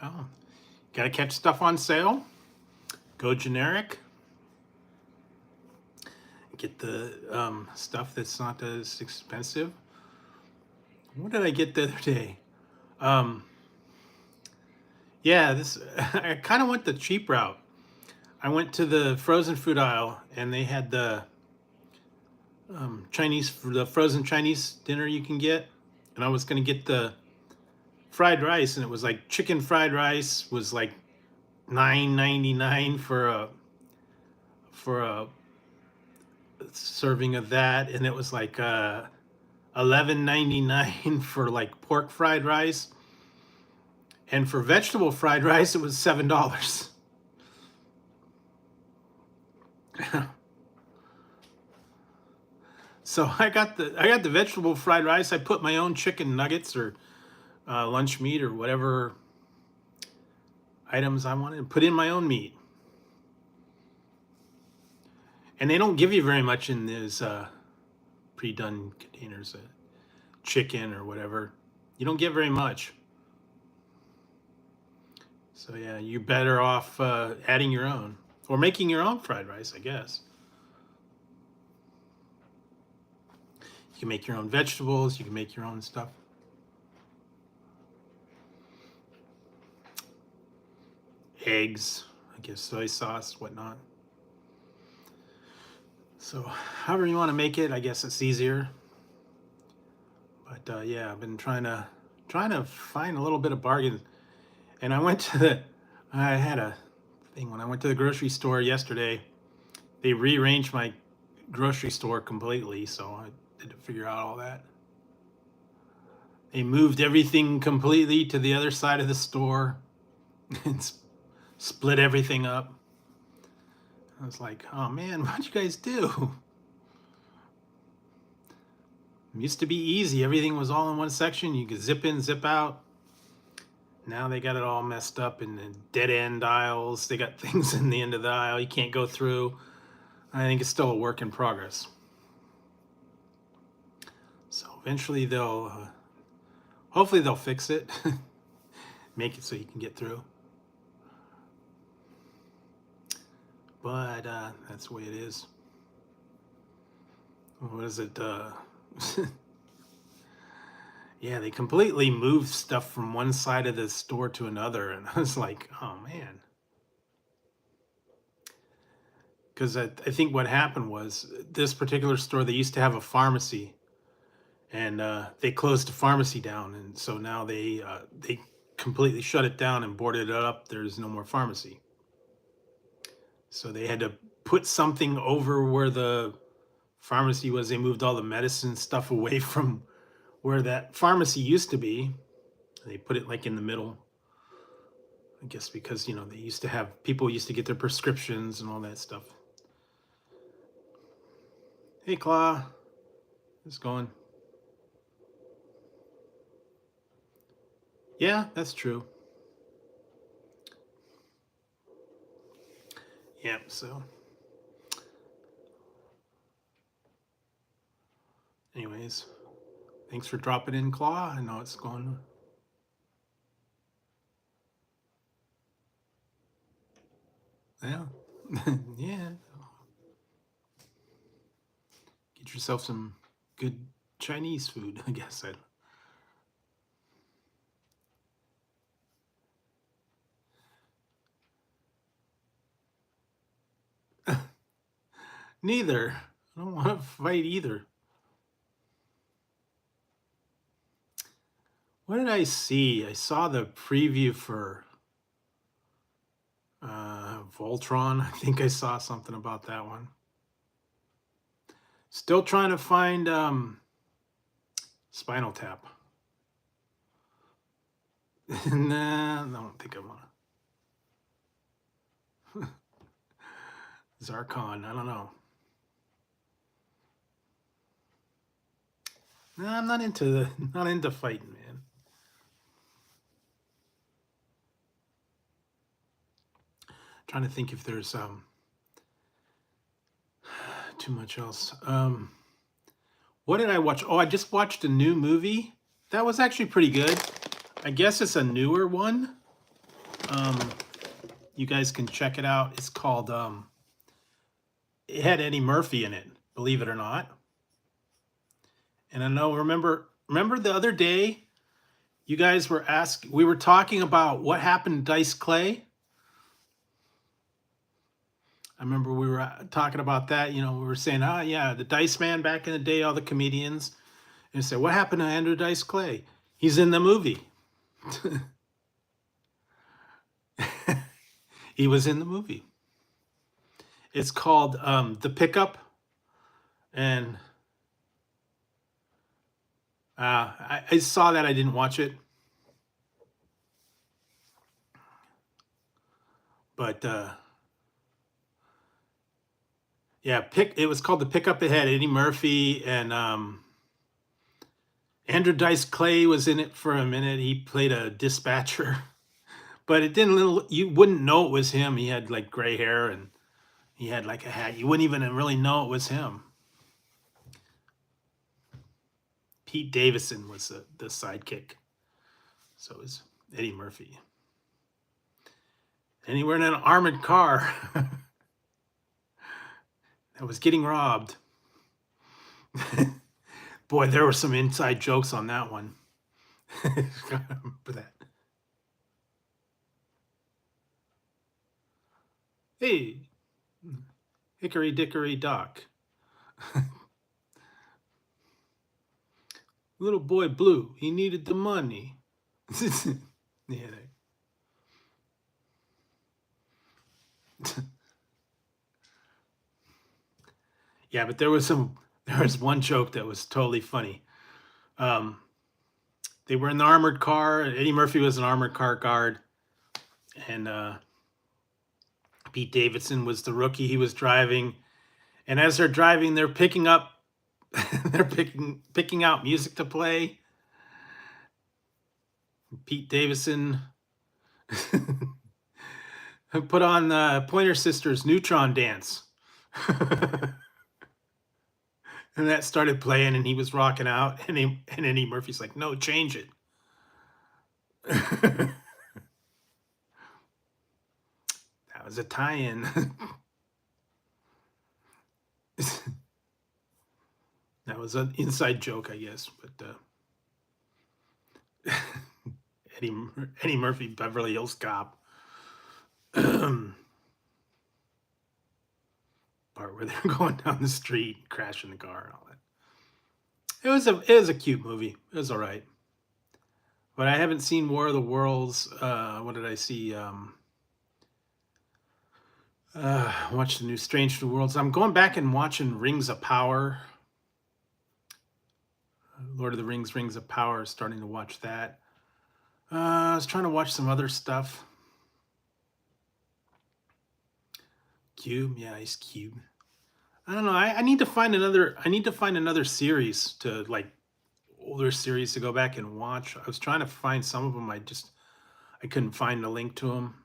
[SPEAKER 1] Well, gotta catch stuff on sale. Go generic. Get the stuff that's not as expensive. What did I get the other day? Yeah, this I kind of went the cheap route. I went to the frozen food aisle, and they had the the frozen Chinese dinner you can get, and I was gonna get the fried rice, and it was like chicken fried rice was like $9.99 for a serving of that, and it was like $11.99 for like pork fried rice, and for vegetable fried rice it was $7. So I got the vegetable fried rice. I put my own chicken nuggets or lunch meat or whatever items I wanted and put in my own meat. And they don't give you very much in these pre-done containers, chicken or whatever. You don't get very much. So yeah, you're better off adding your own or making your own fried rice, I guess. You can make your own vegetables. You can make your own stuff. Eggs, I guess soy sauce, whatnot. So however you want to make it, I guess it's easier. But yeah, I've been trying to find a little bit of bargain. And I had a thing when I went to the grocery store yesterday. They rearranged my grocery store completely, so I had to figure out all that. They moved everything completely to the other side of the store and split everything up. I was like, oh man, what'd you guys do? It used to be easy. Everything was all in one section. You could zip in, zip out. Now they got it all messed up in the dead end aisles. They got things in the end of the aisle you can't go through. I think it's still a work in progress. So eventually hopefully they'll fix it, make it so you can get through. But that's the way it is. What is it? Yeah, they completely moved stuff from one side of the store to another, and I was like, oh man. Because I think what happened was this particular store, they used to have a pharmacy, and they closed the pharmacy down, and so now they completely shut it down and boarded it up. There's no more pharmacy, so they had to put something over where the pharmacy was. They moved all the medicine stuff away from where that pharmacy used to be. They put it like in the middle, I guess, because they used to have people used to get their prescriptions and all that stuff. Hey, Claw, how's it going? Yeah, that's true. Yeah, so anyways, thanks for dropping in, Claw. I know it's going. Yeah. Yeah. Get yourself some good Chinese food, I guess. Neither. I don't want to fight either. What did I see? I saw the preview for Voltron. I think I saw something about that one. Still trying to find Spinal Tap. Nah, I don't think I want to. Zarkon, I don't know. Nah, I'm not into fighting, man. Trying to think if there's too much else. What did I watch? Oh, I just watched a new movie. That was actually pretty good. I guess it's a newer one. You guys can check it out. It's called it had Eddie Murphy in it, believe it or not. And I know remember the other day you guys were we were talking about what happened to Dice Clay. I remember we were talking about that. We were saying, oh yeah, the Dice Man back in the day, all the comedians. And said, what happened to Andrew Dice Clay? He's in the movie. He was in the movie. It's called The Pickup. And I saw that. I didn't watch it. But Yeah, it was called The Pickup Ahead. Eddie Murphy and Andrew Dice Clay was in it for a minute. He played a dispatcher, but it didn't. You wouldn't know it was him. He had like gray hair and he had like a hat. You wouldn't even really know it was him. Pete Davidson was the sidekick. So it was Eddie Murphy. And he were in an armored car that was getting robbed. Boy, there were some inside jokes on that one. For that. Hey, hickory dickory dock. Little boy Blue, he needed the money. Yeah. Yeah, but there was one joke that was totally funny. They were in the armored car. Eddie Murphy was an armored car guard, and Pete Davidson was the rookie. He was driving, and as they're driving, they're picking up, they're picking out music to play. Pete Davidson put on the Pointer Sisters' Neutron Dance. And that started playing, and he was rocking out, and Eddie Murphy's like, "No, change it." That was a tie-in. That was an inside joke, I guess. But Eddie Murphy, Beverly Hills Cop. Part where they're going down the street, crashing the car, and all that. It was a cute movie. It was all right. But I haven't seen War of the Worlds. What did I see? Watch the new Strange New Worlds. I'm going back and watching Rings of Power. Lord of the Rings, Rings of Power. Starting to watch that. I was trying to watch some other stuff. Cube, yeah, Ice Cube. I don't know. I need to find another. I need to find another series to like older series to go back and watch. I was trying to find some of them. I couldn't find a link to them.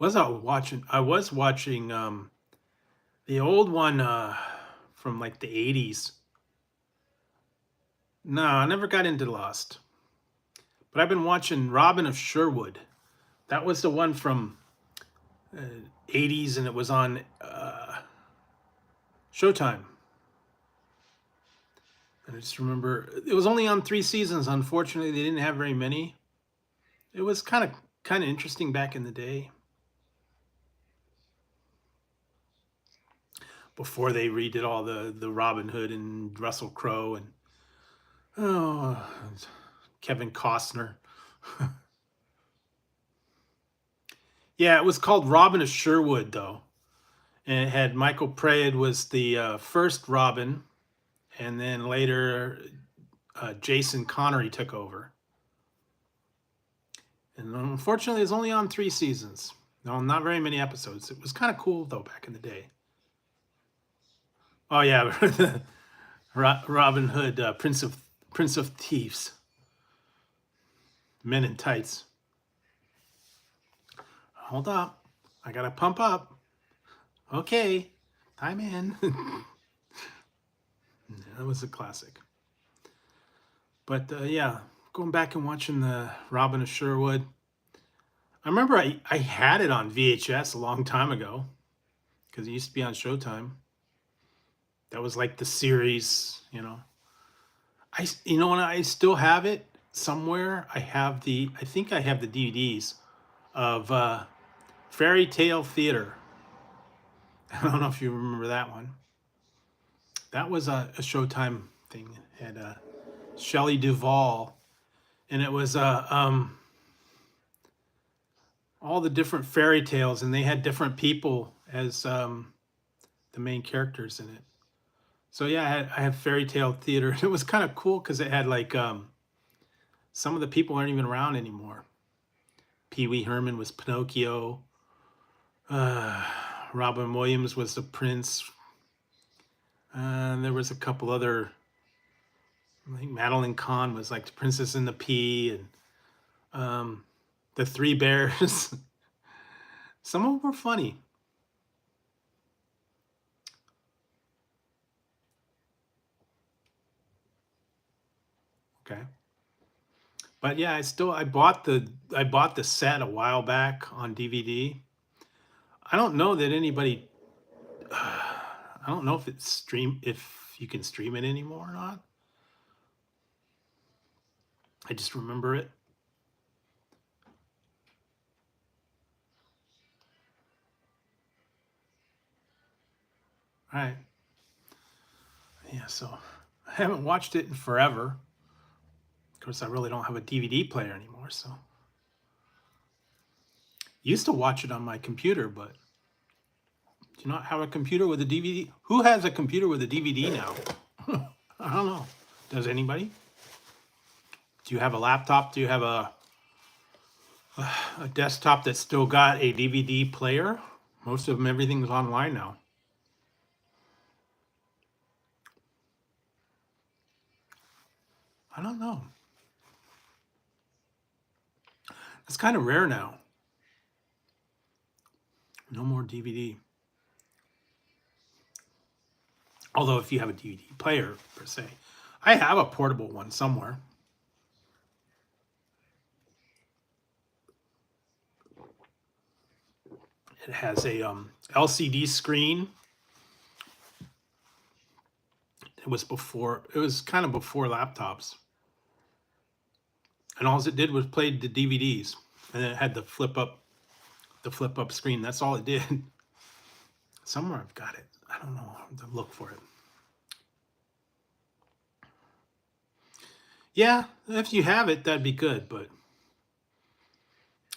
[SPEAKER 1] I was watching the old one from like the 80s. No, I never got into Lost. But I've been watching Robin of Sherwood. That was the one from 80s, and it was on Showtime. And I just remember it was only on 3 seasons. Unfortunately, they didn't have very many. It was kind of interesting back in the day. Before they redid all the Robin Hood and Russell Crowe and Kevin Costner. Yeah, it was called Robin of Sherwood, though. And it had Michael Praed was the first Robin, and then later Jason Connery took over. And unfortunately, it's only on 3 seasons. No, not very many episodes. It was kind of cool, though, back in the day. Oh, yeah, Robin Hood, Prince of Thieves. Men in tights. Hold up. I gotta pump up. Okay. Time in. That was a classic. But yeah, going back and watching the Robin of Sherwood. I remember I had it on VHS a long time ago because it used to be on Showtime. That was like the series, you know. And I still have it somewhere. I think I have the DVDs of Fairy Tale Theater. I don't know if you remember that one. That was a Showtime thing. It had Shelley Duvall, and it was all the different fairy tales, and they had different people as the main characters in it. So yeah, I have Fairy Tale Theater, and it was kind of cool because it had like some of the people aren't even around anymore. Pee Wee Herman was Pinocchio. Robin Williams was the prince. There was a couple other. I think Madeline Kahn was like the Princess and the Pea, and the Three Bears. Some of them were funny. Okay. But yeah, I bought the set a while back on DVD. I don't know that anybody I don't know if you can stream it anymore or not. I just remember it. All right. Yeah, so I haven't watched it in forever. Of course, I really don't have a DVD player anymore, so used to watch it on my computer, but do you not have a computer with a DVD? Who has a computer with a DVD now? I don't know. Does anybody? Do you have a laptop? Do you have a desktop that's still got a DVD player? Most of them, everything's online now. I don't know. It's kind of rare now. No more DVD. Although if you have a DVD player, per se. I have a portable one somewhere. It has a LCD screen. It was kind of before laptops. And all it did was play the DVDs. And then it had the flip up screen. That's all it did. Somewhere I've got it. I don't know. I have to look for it. Yeah, if you have it, that'd be good, but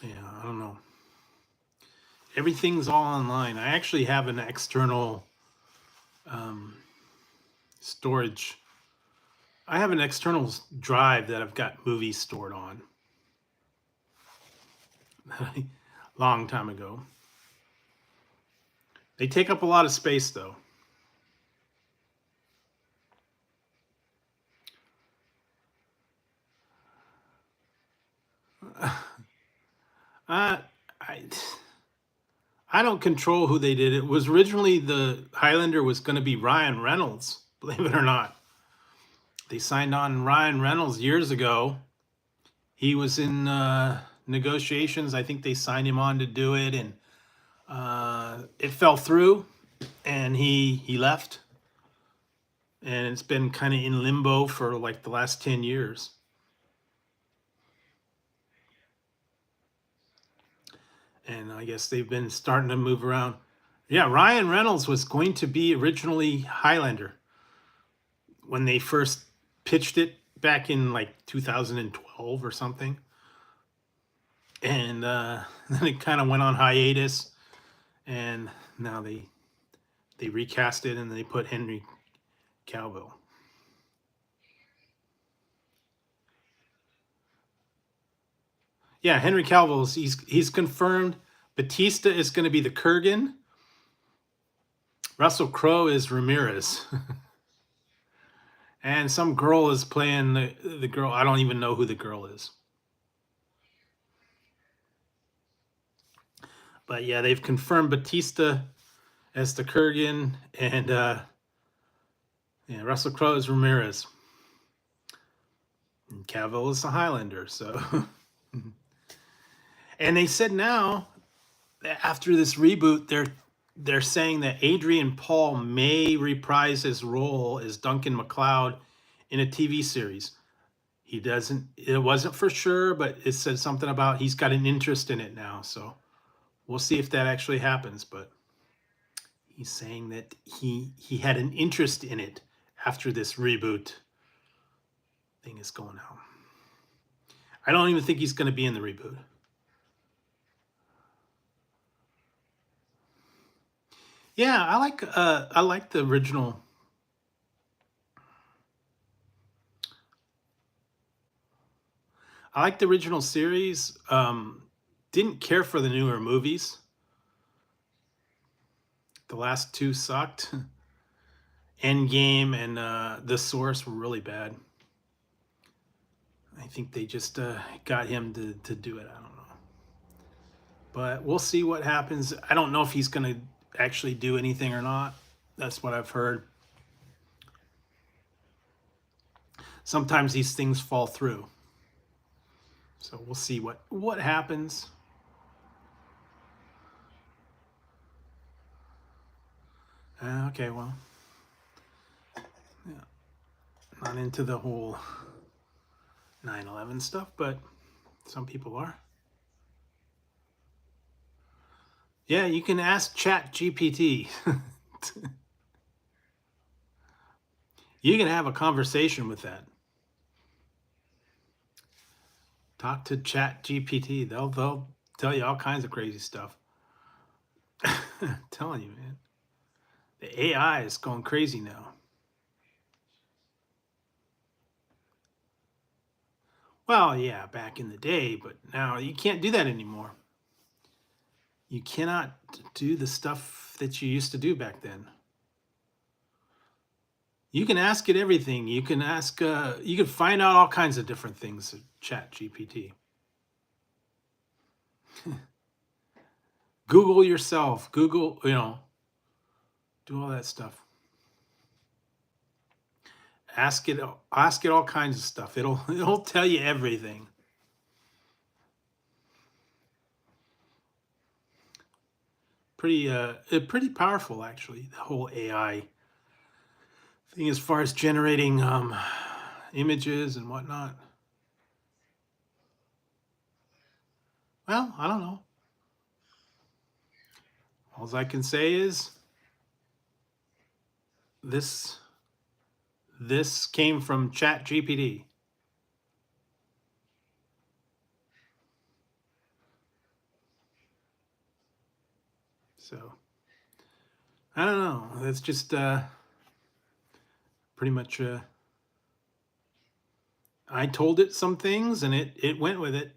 [SPEAKER 1] yeah, I don't know. Everything's all online. I actually have an external storage. I have an external drive that I've got movies stored on. Long time ago. They take up a lot of space, though. I I don't control who they did. It was originally the Highlander was going to be Ryan Reynolds, believe it or not. They signed on Ryan Reynolds years ago. He was in negotiations. I think they signed him on to do it, and it fell through, and he left. And it's been kind of in limbo for like the last 10 years. And I guess they've been starting to move around. Yeah, Ryan Reynolds was going to be originally Highlander when they first pitched it back in like 2012 or something. And then it kind of went on hiatus. And now they recast it and they put Henry Cavill. Yeah, Henry Cavill, he's confirmed. Batista is going to be the Kurgan. Russell Crowe is Ramirez. And some girl is playing the girl. I don't even know who the girl is. But yeah, they've confirmed Batista as the Kurgan, and yeah, Russell Crowe is Ramirez. And Cavill is the Highlander. So, and they said now, after this reboot, they're saying that Adrian Paul may reprise his role as Duncan MacLeod in a TV series. He doesn't. It wasn't for sure, but it said something about he's got an interest in it now. So we'll see if that actually happens. But he's saying that he had an interest in it after this reboot thing is going out. I don't even think he's going to be in the reboot. Yeah, I like the original. I like the original series. Didn't care for the newer movies. The last two sucked. Endgame and The Source were really bad. I think they just got him to do it. I don't know. But we'll see what happens. I don't know if he's going to actually do anything or not. That's what I've heard. Sometimes these things fall through. So we'll see what happens. Okay, well, yeah, not into the whole 9/11 stuff, but some people are. Yeah, you can ask Chat GPT. You can have a conversation with that. Talk to Chat GPT. They'll tell you all kinds of crazy stuff. I'm telling you, man. The AI is going crazy now. Well, yeah, back in the day, but now you can't do that anymore. You cannot do the stuff that you used to do back then. You can ask it everything. You can ask, you can find out all kinds of different things at Chat GPT. Google yourself. Google, do all that stuff. Ask it all kinds of stuff. It'll tell you everything. Pretty powerful actually, the whole AI thing as far as generating images and whatnot. Well, I don't know. All I can say is this came from Chat GPT. So I don't know. That's just pretty much I told it some things and it went with it.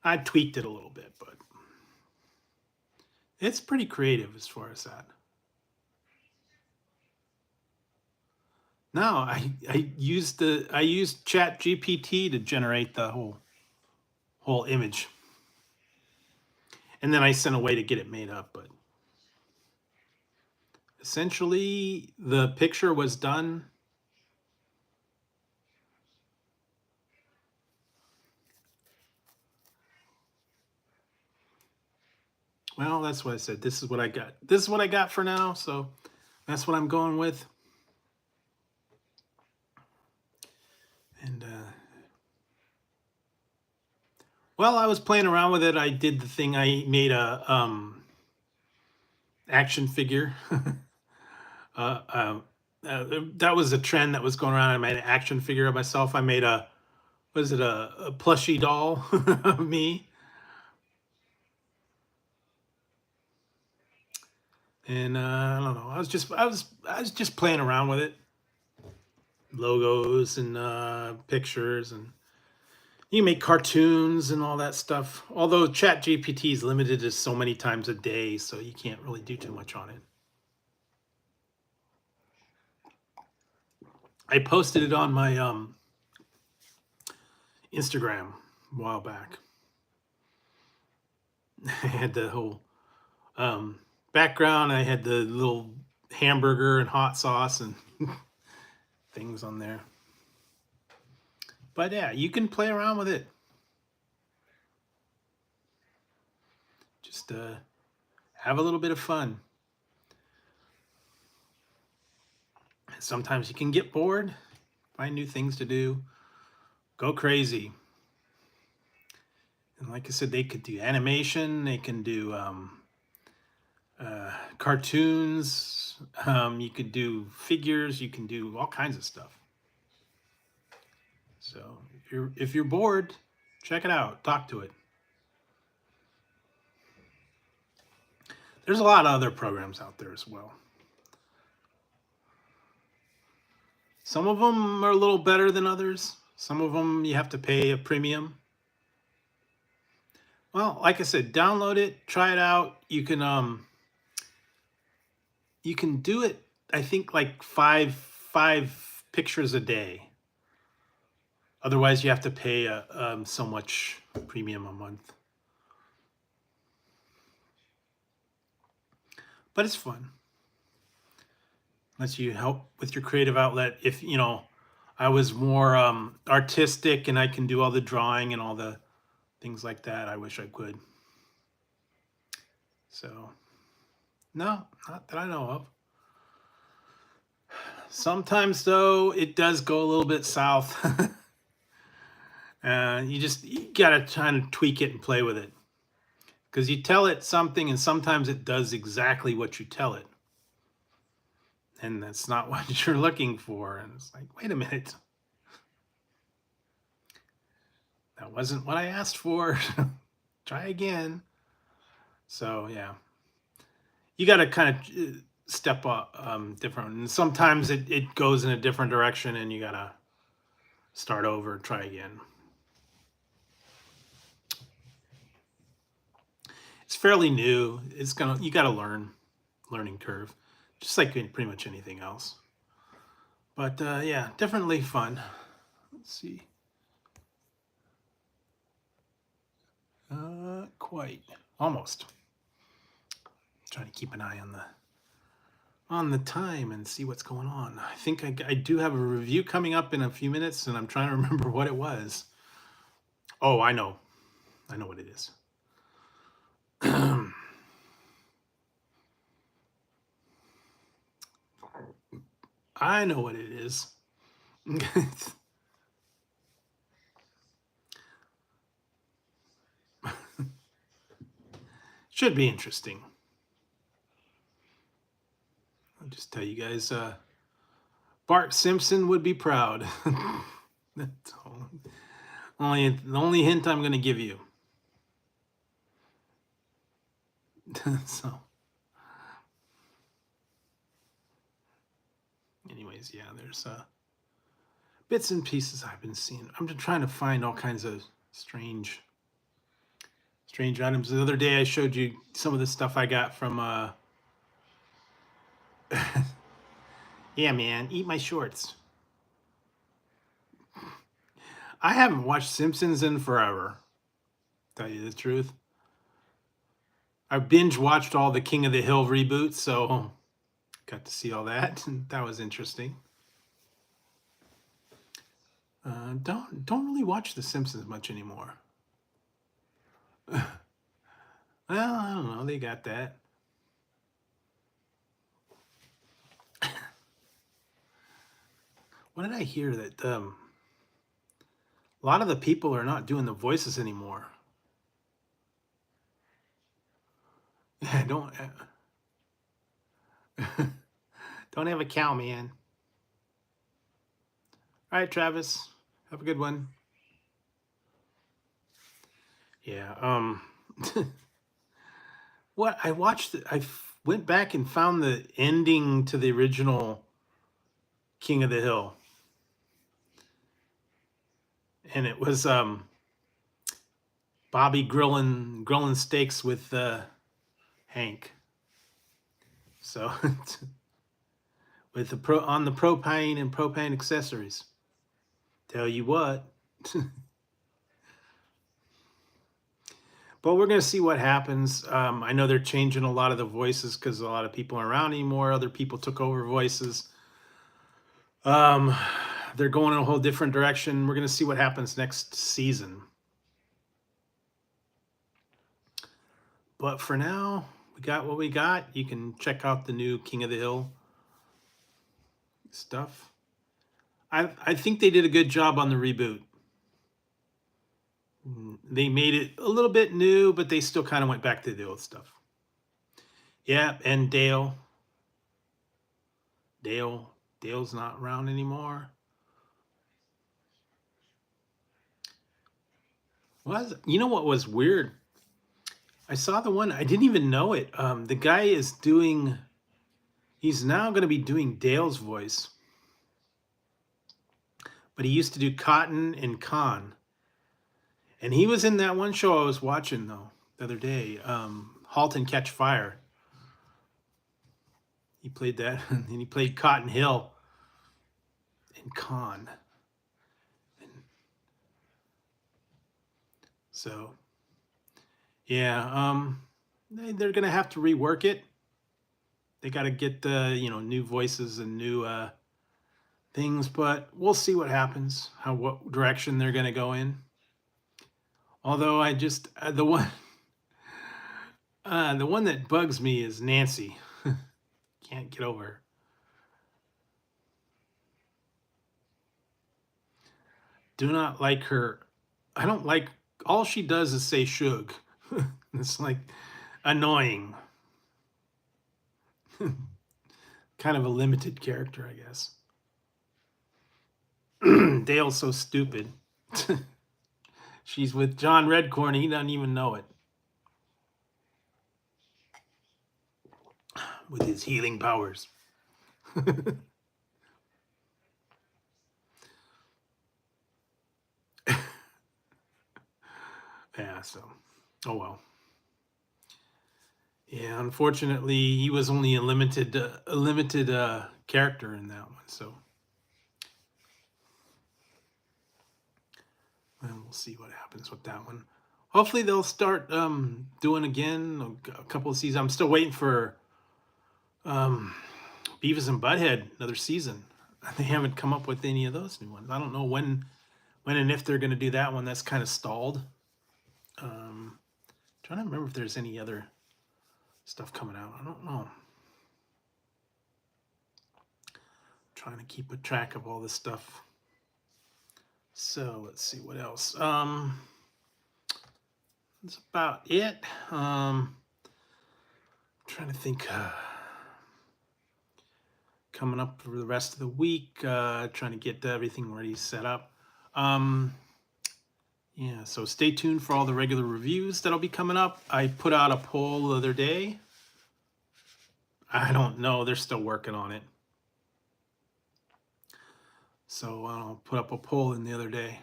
[SPEAKER 1] I tweaked it a little bit, but it's pretty creative as far as that. No, I used Chat GPT to generate the whole image. And then I sent away to get it made up, but essentially the picture was done. Well, that's what I said. This is what I got. This is what I got for now, so that's what I'm going with. And well, I was playing around with it. I did the thing. I made a action figure. That was a trend that was going around. I made an action figure of myself. I made a plushie doll of me. And I don't know. I was just playing around with it. Logos and pictures, and you can make cartoons and all that stuff. Although Chat GPT is limited to so many times a day, so you can't really do too much on it. I posted it on my Instagram a while back. I had the whole background. I had the little hamburger and hot sauce and things on there. But yeah, you can play around with it. Just have a little bit of fun. Sometimes you can get bored, find new things to do, go crazy. And like I said, they could do animation, they can do cartoons, you could do figures, you can do all kinds of stuff. So if you're bored, check it out, talk to it. There's a lot of other programs out there as well. Some of them are a little better than others. Some of them you have to pay a premium. Well, like I said, download it, try it out. You can do it, I think, like five pictures a day. Otherwise, you have to pay so much premium a month. But it's fun. Lets you help with your creative outlet. If I was more artistic and I can do all the drawing and all the things like that, I wish I could. So, no, not that I know of. Sometimes, though, it does go a little bit south. You gotta try and tweak it and play with it, because you tell it something and sometimes it does exactly what you tell it, and that's not what you're looking for. And it's like, wait a minute, that wasn't what I asked for. Try again. So yeah, you got to kind of step up different, and sometimes it goes in a different direction and you got to start over, try again. It's fairly new. You got to learning curve, just like pretty much anything else. But yeah, definitely fun. Let's see. Quite almost. Trying to keep an eye on the time and see what's going on. I think I do have a review coming up in a few minutes, and I'm trying to remember what it was. Oh, I know what it is. I know what it is. Should be interesting. I'll just tell you guys, Bart Simpson would be proud. That's the only hint I'm going to give you. So, anyways, yeah, there's bits and pieces I've been seeing. I'm just trying to find all kinds of strange items. The other day I showed you some of the stuff I got from yeah, man, eat my shorts. I haven't watched Simpsons in forever, tell you the truth. I binge watched all the King of the Hill reboots, so got to see all that. That was interesting. Don't really watch The Simpsons much anymore. Well, I don't know. They got that. What did I hear that a lot of the people are not doing the voices anymore? I don't don't have a cow, man. All right, Travis. Have a good one. Yeah. What I watched, went back and found the ending to the original King of the Hill, and it was Bobby grilling steaks with Hank. So with the propane and propane accessories. Tell you what. But we're going to see what happens. I know they're changing a lot of the voices because a lot of people aren't around anymore. Other people took over voices. They're going in a whole different direction. We're going to see what happens next season. But for now, we got what we got. You can check out the new King of the Hill stuff. I think they did a good job on the reboot. They made it a little bit new, but they still kind of went back to the old stuff. Yeah, and Dale's not around anymore. You know what was weird? I saw the one, I didn't even know it. The guy he's now going to be doing Dale's voice. But he used to do Cotton and Con. And he was in that one show I was watching though the other day, Halt and Catch Fire. He played that, and he played Cotton Hill in Con. So yeah, they're gonna have to rework it. They got to get the new voices and new things, but we'll see what happens, what direction they're gonna go in. Although I just the one that bugs me is Nancy. Can't get over her. Do not like her. I don't like, all she does is say "shug." It's like annoying. Kind of a limited character, I guess. Dale's so stupid. She's with John Redcorn. He doesn't even know it. With his healing powers. Yeah, so, oh well. Yeah, unfortunately, he was only a limited character in that one. So, and we'll see what happens with that one. Hopefully, they'll start doing again a couple of seasons. I'm still waiting for Beavis and Butthead, another season. They haven't come up with any of those new ones. I don't know when and if they're going to do that one. That's kind of stalled. Trying to remember if there's any other stuff coming out. I don't know. Trying to keep a track of all this stuff. So let's see what else. That's about it. Trying to think. Coming up for the rest of the week. Trying to get everything ready, set up. Yeah, so stay tuned for all the regular reviews that'll be coming up. I put out a poll the other day. I don't know. They're still working on it. So I'll put up a poll in the other day.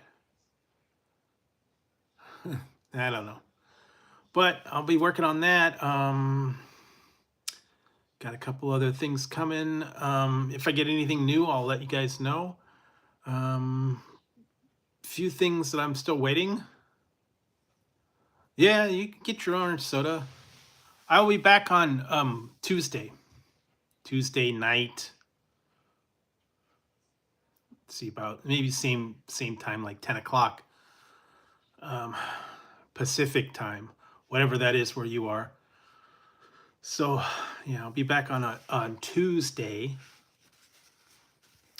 [SPEAKER 1] I don't know. But I'll be working on that. Got a couple other things coming. If I get anything new, I'll let you guys know. Few things that I'm still waiting. Yeah, you can get your orange soda. I'll be back on Tuesday night. Let's see, about maybe same time, like 10 o'clock Pacific time, whatever that is where you are. So yeah, I'll be back on Tuesday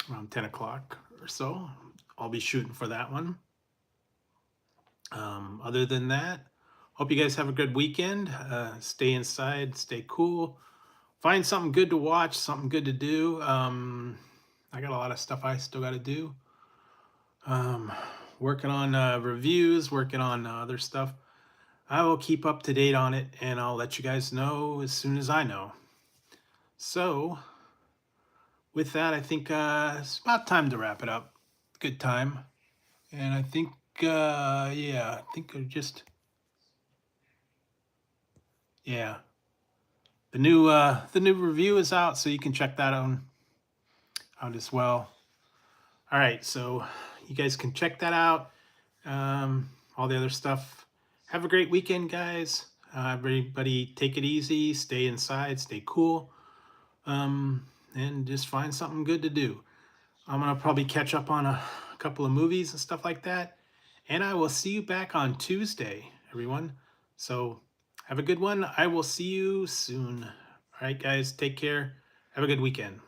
[SPEAKER 1] around 10 o'clock or so. I'll be shooting for that one. Other than that, hope you guys have a good weekend. Stay inside, stay cool. Find something good to watch, something good to do. I got a lot of stuff I still got to do. Working on reviews, working on other stuff. I will keep up to date on it, and I'll let you guys know as soon as I know. So, with that, I think it's about time to wrap it up. Good time. And I think, yeah, I think I just, yeah. The new review is out, so you can check that out as well. All right, so you guys can check that out. All the other stuff. Have a great weekend, guys. Everybody take it easy, stay inside, stay cool, and just find something good to do. I'm going to probably catch up on a couple of movies and stuff like that. And I will see you back on Tuesday, everyone. So have a good one. I will see you soon. All right, guys, take care. Have a good weekend.